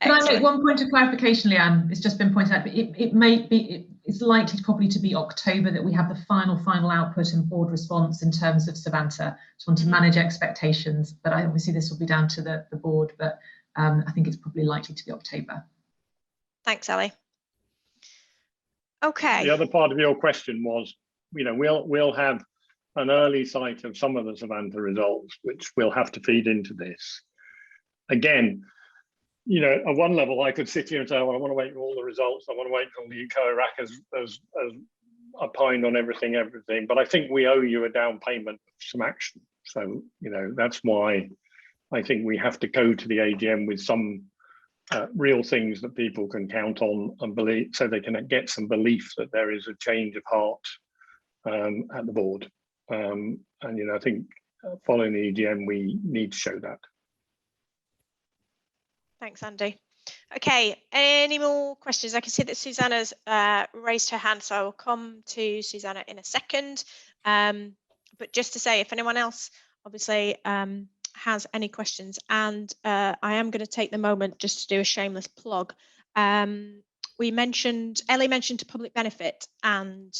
Can I make one point of clarification, Leanne? It's just been pointed out, but it's likely probably to be October that we have the final output and board response in terms of Savanta. Just want to manage expectations, but obviously this will be down to the board, but I think it's probably likely to be October. Thanks, Ellie. Okay. The other part of your question was, we'll have an early sight of some of the Savanta results, which we'll have to feed into this. Again, at one level, I could sit here and say, well, I want to wait for all the results. I want to wait until the UK-Iraq has opined on everything. But I think we owe you a down payment of some action. So, that's why I think we have to go to the AGM with some real things that people can count on and believe, so they can get some belief that there is a change of heart at the board. And I think following the EGM, we need to show that. Thanks, Andy. Okay, any more questions? I can see that Susanna's raised her hand, so I will come to Susanna in a second. But just to say, if anyone else obviously has any questions, and I am going to take the moment just to do a shameless plug. Ellie mentioned to public benefit and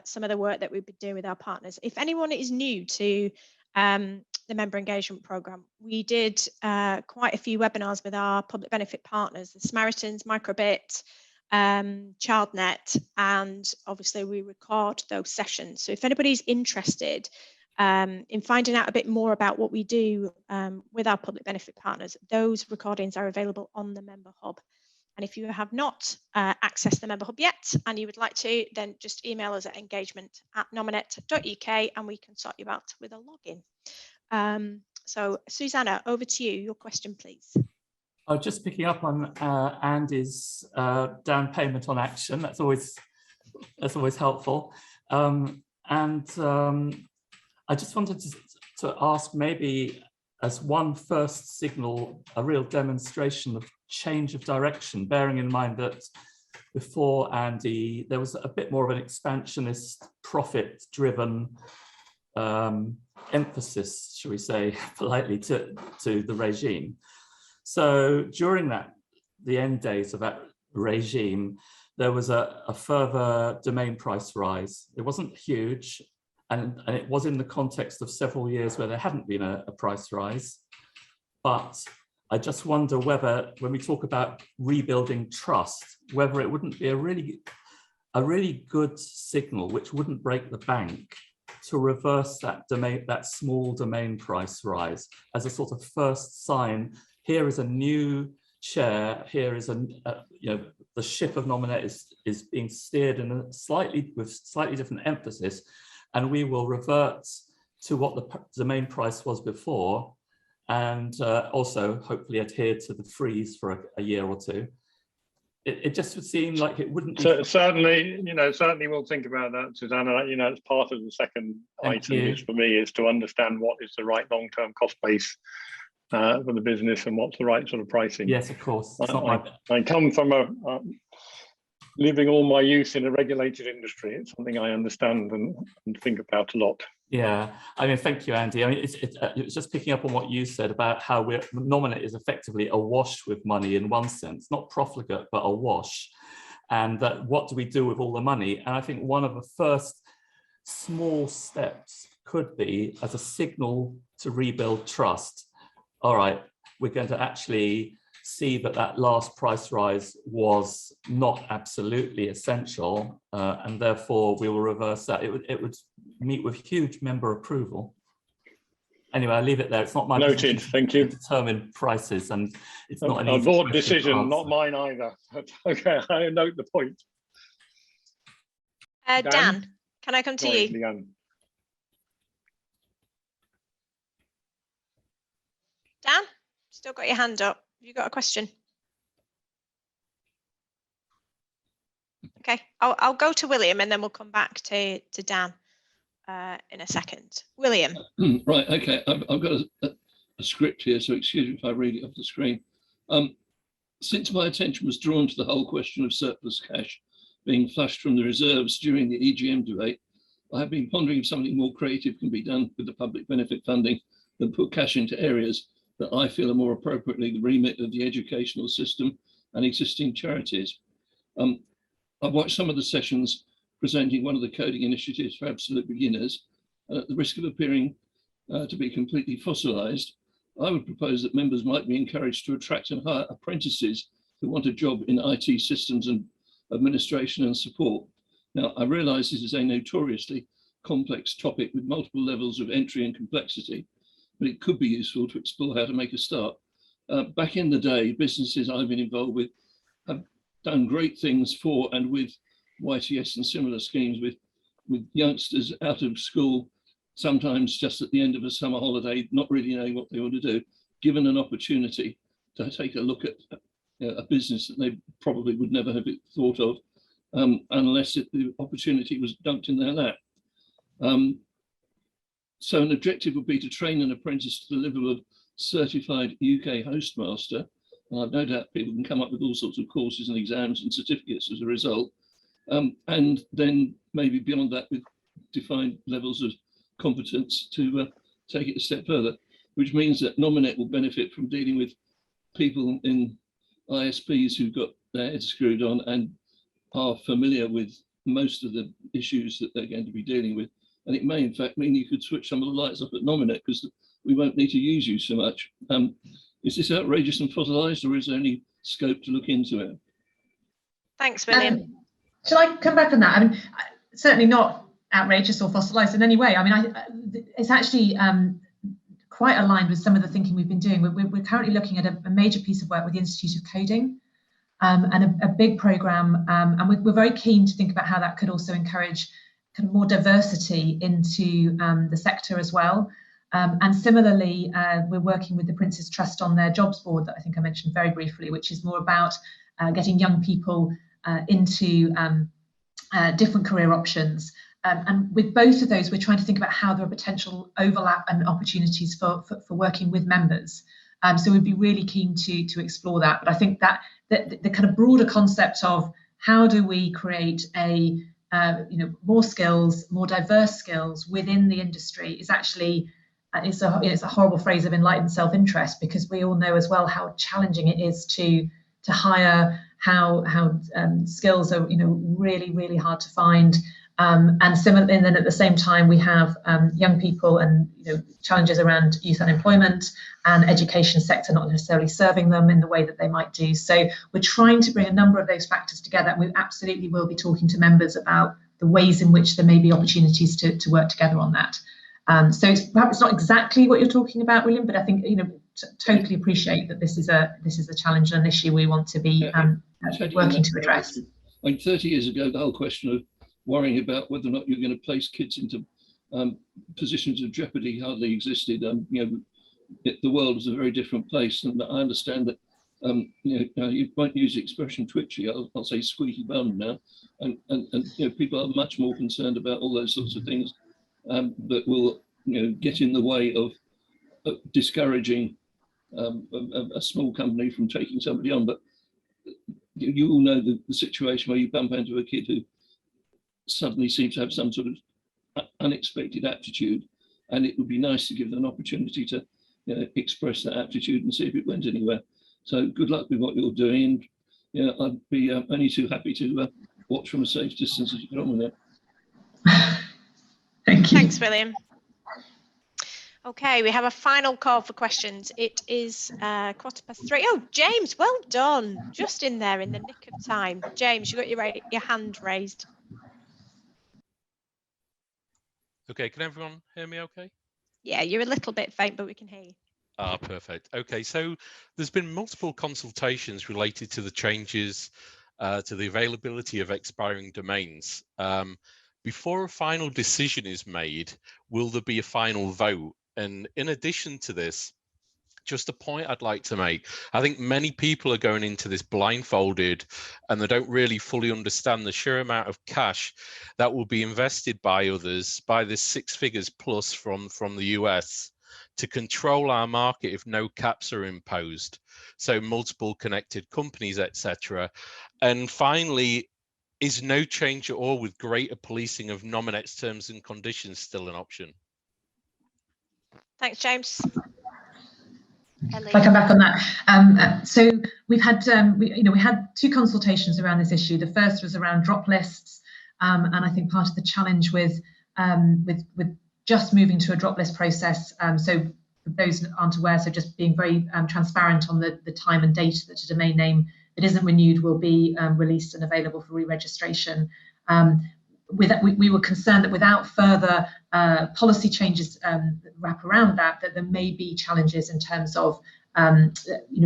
some of the work that we've been doing with our partners. If anyone is new to the member engagement program, we did quite a few webinars with our public benefit partners, the Samaritans, Microbit, ChildNet, and obviously we record those sessions. So if anybody's interested in finding out a bit more about what we do with our public benefit partners, those recordings are available on the Member Hub. And if you have not accessed the Member Hub yet and you would like to, then just email us at engagement@nominet.uk and we can sort you out with a login. So Susanna, over to you. Your question, please. Just picking up on Andy's down payment on action. That's always helpful. I just wanted to ask, maybe as one first signal, a real demonstration of change of direction, bearing in mind that before Andy, there was a bit more of an expansionist, profit-driven emphasis, shall we say, politely, to the regime. So during the end days of that regime, there was a further domain price rise. It wasn't huge, and it was in the context of several years where there hadn't been a price rise. But I just wonder whether, when we talk about rebuilding trust, whether it wouldn't be a really good signal, which wouldn't break the bank, to reverse that small domain price rise as a sort of first sign. Here is a new chair. Here is the ship of Nominet is being steered in with slightly different emphasis, and we will revert to what the domain price was before, and also hopefully adhere to the freeze for a year or two. It just would seem like it wouldn't. So certainly we'll think about that, Susanna. It's part of the second item for me is to understand what is the right long-term cost base for the business and what's the right sort of pricing. Yes, of course. I come from living all my youth in a regulated industry. It's something I understand and think about a lot. Yeah, I mean, thank you, Andy. I mean, it's just picking up on what you said about how Nominet is effectively awash with money in one sense, not profligate, but awash. And that what do we do with all the money? And I think one of the first small steps could be as a signal to rebuild trust. All right, we're going to actually see that last price rise was not absolutely essential, and therefore we will reverse that. It would meet with huge member approval. Anyway, I leave it there. It's not my noted. Thank you. To determine prices, and it's not an a board decision, not mine either. Okay, I note the point. Dan, can I come to you? Leanne. Dan, still got your hand up. Have you got a question? Okay, I'll go to William and then we'll come back to Dan in a second. William. Right, okay, I've got a script here, so excuse me if I read it off the screen. Since my attention was drawn to the whole question of surplus cash being flushed from the reserves during the EGM debate, I have been pondering if something more creative can be done with the public benefit funding than put cash into areas that I feel are more appropriately the remit of the educational system and existing charities. I've watched some of the sessions presenting one of the coding initiatives for absolute beginners, and at the risk of appearing to be completely fossilized, I would propose that members might be encouraged to attract and hire apprentices who want a job in IT systems and administration and support. Now, I realize this is a notoriously complex topic with multiple levels of entry and complexity, but it could be useful to explore how to make a start. Back in the day, businesses I've been involved with have done great things for and with YTS and similar schemes with youngsters out of school, sometimes just at the end of a summer holiday, not really knowing what they want to do, given an opportunity to take a look at a business that they probably would never have thought of unless the opportunity was dumped in their lap. So an objective would be to train an apprentice to the level of certified UK hostmaster. And I've no doubt people can come up with all sorts of courses and exams and certificates as a result. And then maybe beyond that with defined levels of competence to take it a step further, which means that Nominet will benefit from dealing with people in ISPs who've got their heads screwed on and are familiar with most of the issues that they're going to be dealing with. And it may in fact mean you could switch some of the lights up at Nominet because we won't need to use you so much. Is this outrageous and fossilized, or is there any scope to look into it? Thanks, William. Shall I come back on that? I mean, certainly not outrageous or fossilized in any way. I mean, it's actually quite aligned with some of the thinking we've been doing. We're currently looking at a major piece of work with the Institute of Coding and a big program. And we're very keen to think about how that could also encourage kind of more diversity into the sector as well. And similarly, we're working with the Prince's Trust on their jobs board that I think I mentioned very briefly, which is more about getting young people into different career options. And with both of those, we're trying to think about how there are potential overlap and opportunities for working with members. So we'd be really keen to explore that. But I think that the kind of broader concept of how do we create a more skills, more diverse skills within the industry is actually it's a horrible phrase of enlightened self-interest, because we all know as well how challenging it is to hire, how skills are really hard to find. And similarly, and then at the same time, we have young people and challenges around youth unemployment and education sector not necessarily serving them in the way that they might do. So we're trying to bring a number of those factors together. We absolutely will be talking to members about the ways in which there may be opportunities to work together on that. So perhaps it's not exactly what you're talking about, William, but I think totally appreciate that this is a challenge and an issue we want to be working to address. I mean, 30 years ago, the whole question of worrying about whether or not you're going to place kids into positions of jeopardy hardly existed. The world is a very different place, and I understand that you might use the expression twitchy. I'll say squeaky bum now, and people are much more concerned about all those sorts of things that will get in the way of discouraging a small company from taking somebody on. But you all know the situation where you bump into a kid who suddenly seems to have some sort of unexpected aptitude, and it would be nice to give them an opportunity to express that aptitude and see if it went anywhere. So good luck with what you're doing, and I'd be only too happy to watch from a safe distance as you get on with it. Thank you. Thanks, William. Okay, we have a final call for questions. It is 3:15. Oh, James, well done. Just in there in the nick of time. James, you got your hand raised. Okay, can everyone hear me okay? Yeah, you're a little bit faint, but we can hear you. Ah, perfect. Okay, so there's been multiple consultations related to the changes to the availability of expiring domains. Before a final decision is made, will there be a final vote? And in addition to this, just a point I'd like to make. I think many people are going into this blindfolded and they don't really fully understand the sheer amount of cash that will be invested by others, by this 6 figures plus from the US, to control our market if no caps are imposed. So multiple connected companies, etc. And finally, is no change at all with greater policing of Nominet's terms and conditions still an option? Thanks, James. If I come back on that, so we've had we had 2 consultations around this issue. The first was around drop lists, and I think part of the challenge with just moving to a drop list process. So for those that aren't aware, so just being very transparent on the time and date that a domain name that isn't renewed will be released and available for re-registration. We were concerned that without further policy changes wrap around that there may be challenges in terms of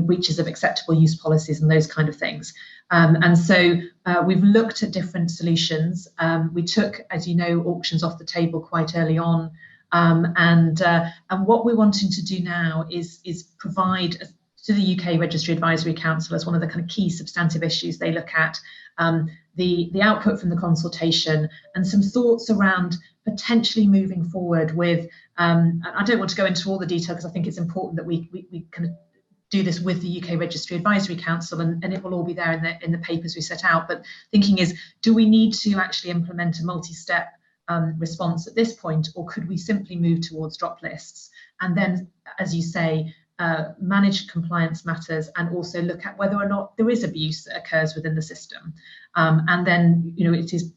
breaches of acceptable use policies and those kind of things. And so we've looked at different solutions. We took, as you know, auctions off the table quite early on. And what we're wanting to do now is provide to the UK Registry Advisory Council as one of the kind of key substantive issues they look at, the output from the consultation and some thoughts around potentially moving forward with, I don't want to go into all the detail because I think it's important that we kind of do this with the UK Registry Advisory Council, and it will all be there in the papers we set out. But thinking is, do we need to actually implement a multi-step response at this point, or could we simply move towards drop lists and then, as you say, manage compliance matters and also look at whether or not there is abuse that occurs within the system, and then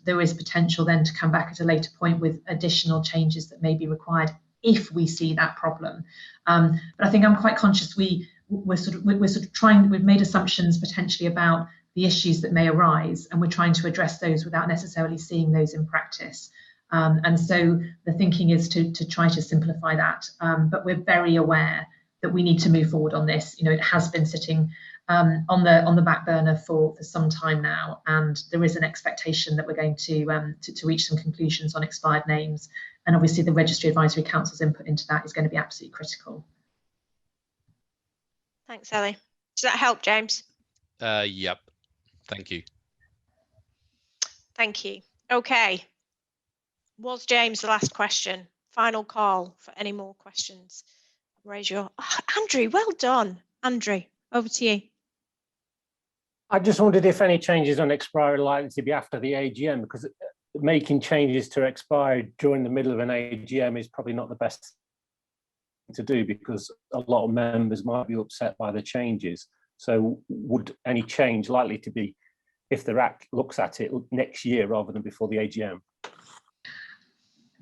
there is potential then to come back at a later point with additional changes that may be required if we see that problem. But I think I'm quite conscious we're sort of trying, we've made assumptions potentially about the issues that may arise, and we're trying to address those without necessarily seeing those in practice. And so the thinking is to try to simplify that, but we're very aware that we need to move forward on this. It has been sitting on the back burner for some time now, and there is an expectation that we're going to reach some conclusions on expired names, and obviously the Registry Advisory Council's input into that is going to be absolutely critical. Thanks, Ellie. Does that help, James? Yep. Thank you. Thank you. Okay. Was James the last question? Final call for any more questions. Raise your... Oh, Andrew, well done. Andrew, over to you. I just wondered if any changes on expiry are likely to be after the AGM, because making changes to expiry during the middle of an AGM is probably not the best to do, because a lot of members might be upset by the changes. So would any change likely to be, if the RAC looks at it, next year rather than before the AGM?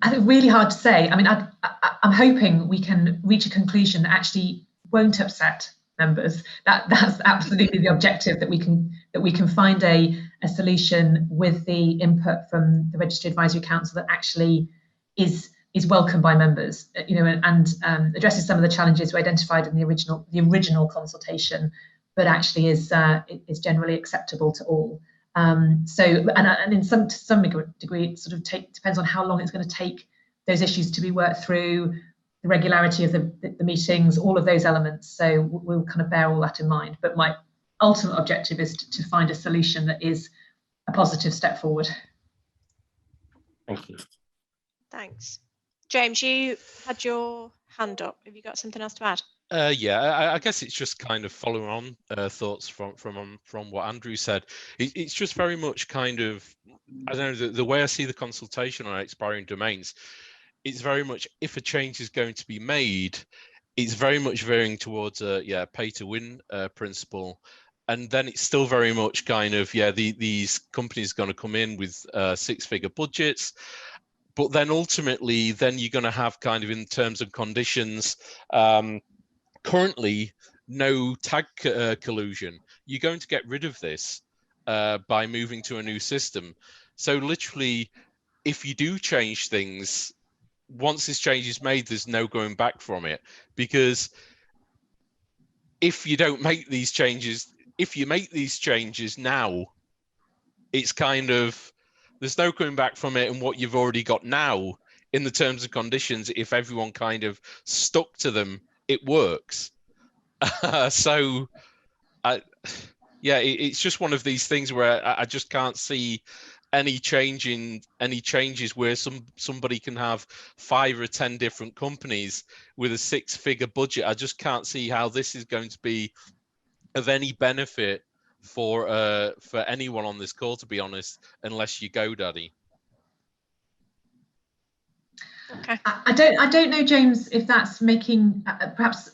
I think really hard to say. I mean, I'm hoping we can reach a conclusion that actually won't upset members. That's absolutely the objective, that we can find a solution with the input from the Registry Advisory Council that actually is welcomed by members, and addresses some of the challenges we identified in the original consultation, but actually is generally acceptable to all. So, and in to some degree, it sort of depends on how long it's going to take those issues to be worked through, the regularity of the meetings, all of those elements. So we'll kind of bear all that in mind. But my ultimate objective is to find a solution that is a positive step forward. Thank you. Thanks. James, you had your hand up. Have you got something else to add? Yeah, I guess it's just kind of following on thoughts from what Andrew said. It's just very much kind of, I don't know, the way I see the consultation on expiring domains, it's very much, if a change is going to be made, it's very much veering towards a pay to win principle. And then it's still very much kind of, these companies are going to come in with 6-figure budgets. But then ultimately, then you're going to have kind of, in terms of conditions, currently no tag collusion. You're going to get rid of this by moving to a new system. So literally, if you do change things, once this change is made, there's no going back from it. Because if you don't make these changes, if you make these changes now, it's kind of, there's no coming back from it. And what you've already got now in the terms and conditions, if everyone kind of stuck to them, it works. So it's just one of these things where I just can't see any changes where somebody can have 5 or 10 different companies with a 6-figure budget. I just can't see how this is going to be of any benefit for anyone on this call, to be honest, unless you go daddy. Okay. I don't know, James, if that's making perhaps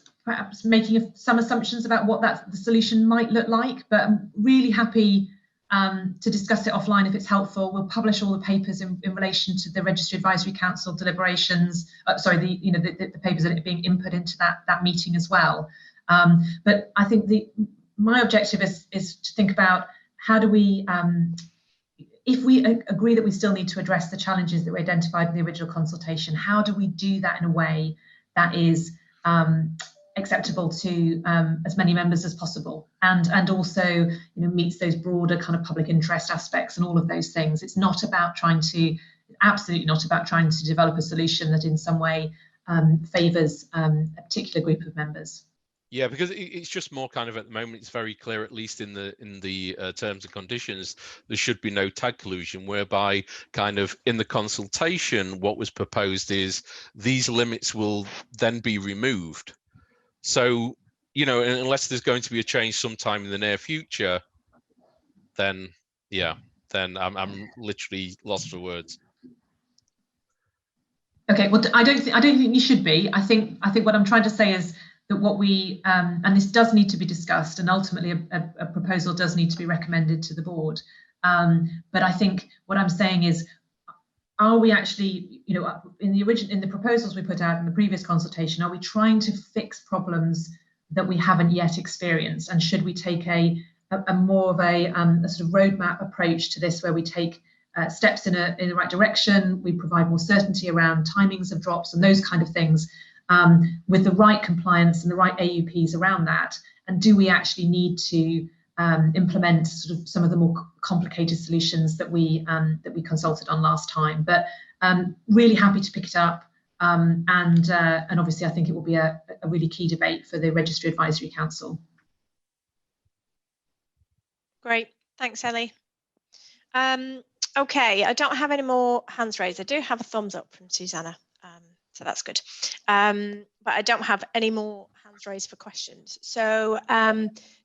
making some assumptions about what the solution might look like, but I'm really happy to discuss it offline if it's helpful. We'll publish all the papers in relation to the Registry Advisory Council deliberations. The papers that are being input into that meeting as well. But I think my objective is to think about how do we, if we agree that we still need to address the challenges that we identified in the original consultation, how do we do that in a way that is acceptable to as many members as possible, and also meets those broader kind of public interest aspects and all of those things. It's not about absolutely not about trying to develop a solution that in some way favours a particular group of members. Yeah, because it's just more kind of at the moment, it's very clear, at least in the terms and conditions, there should be no tag collusion, whereby kind of in the consultation, what was proposed is these limits will then be removed. So, you know, unless there's going to be a change sometime in the near future, then yeah, then I'm literally lost for words. Okay, well, I don't think you should be. I think what I'm trying to say is that what we and this does need to be discussed, and ultimately a proposal does need to be recommended to the board. But I think what I'm saying is, are we actually, you know, in the proposals we put out in the previous consultation, are we trying to fix problems that we haven't yet experienced? And should we take a more of a sort of roadmap approach to this, where we take steps in the right direction, we provide more certainty around timings of drops and those kind of things, with the right compliance and the right AUPs around that? And do we actually need to implement sort of some of the more complicated solutions that we consulted on last time? But really happy to pick it up, and obviously I think it will be a really key debate for the Registry Advisory Council. Great, thanks, Ellie. Okay, I don't have any more hands raised. I do have a thumbs up from Susanna, so that's good. But I don't have any more hands raised for questions. So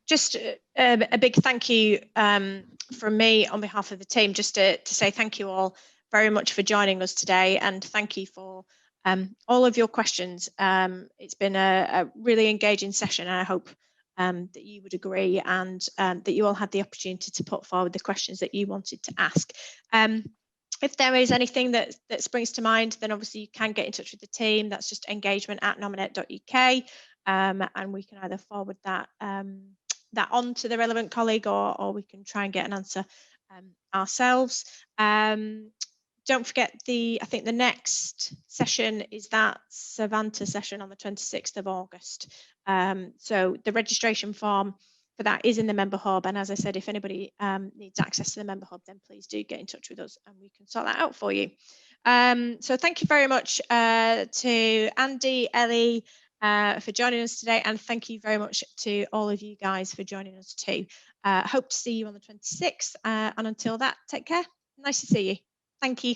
just a big thank you from me on behalf of the team, just to say thank you all very much for joining us today, and thank you for all of your questions. It's been a really engaging session, and I hope that you would agree, and that you all had the opportunity to put forward the questions that you wanted to ask. If there is anything that springs to mind, then obviously you can get in touch with the team. That's just engagement@nominet.uk, and we can either forward that on to the relevant colleague, or we can try and get an answer ourselves. Don't forget, I think the next session is that Savanta session on the 26th of August. So the registration form for that is in the member hub, and as I said, if anybody needs access to the member hub, then please do get in touch with us and we can sort that out for you. So thank you very much to Andy, Ellie, for joining us today, and thank you very much to all of you guys for joining us too. Hope to see you on the 26th, and until that, take care. Nice to see you. Thank you.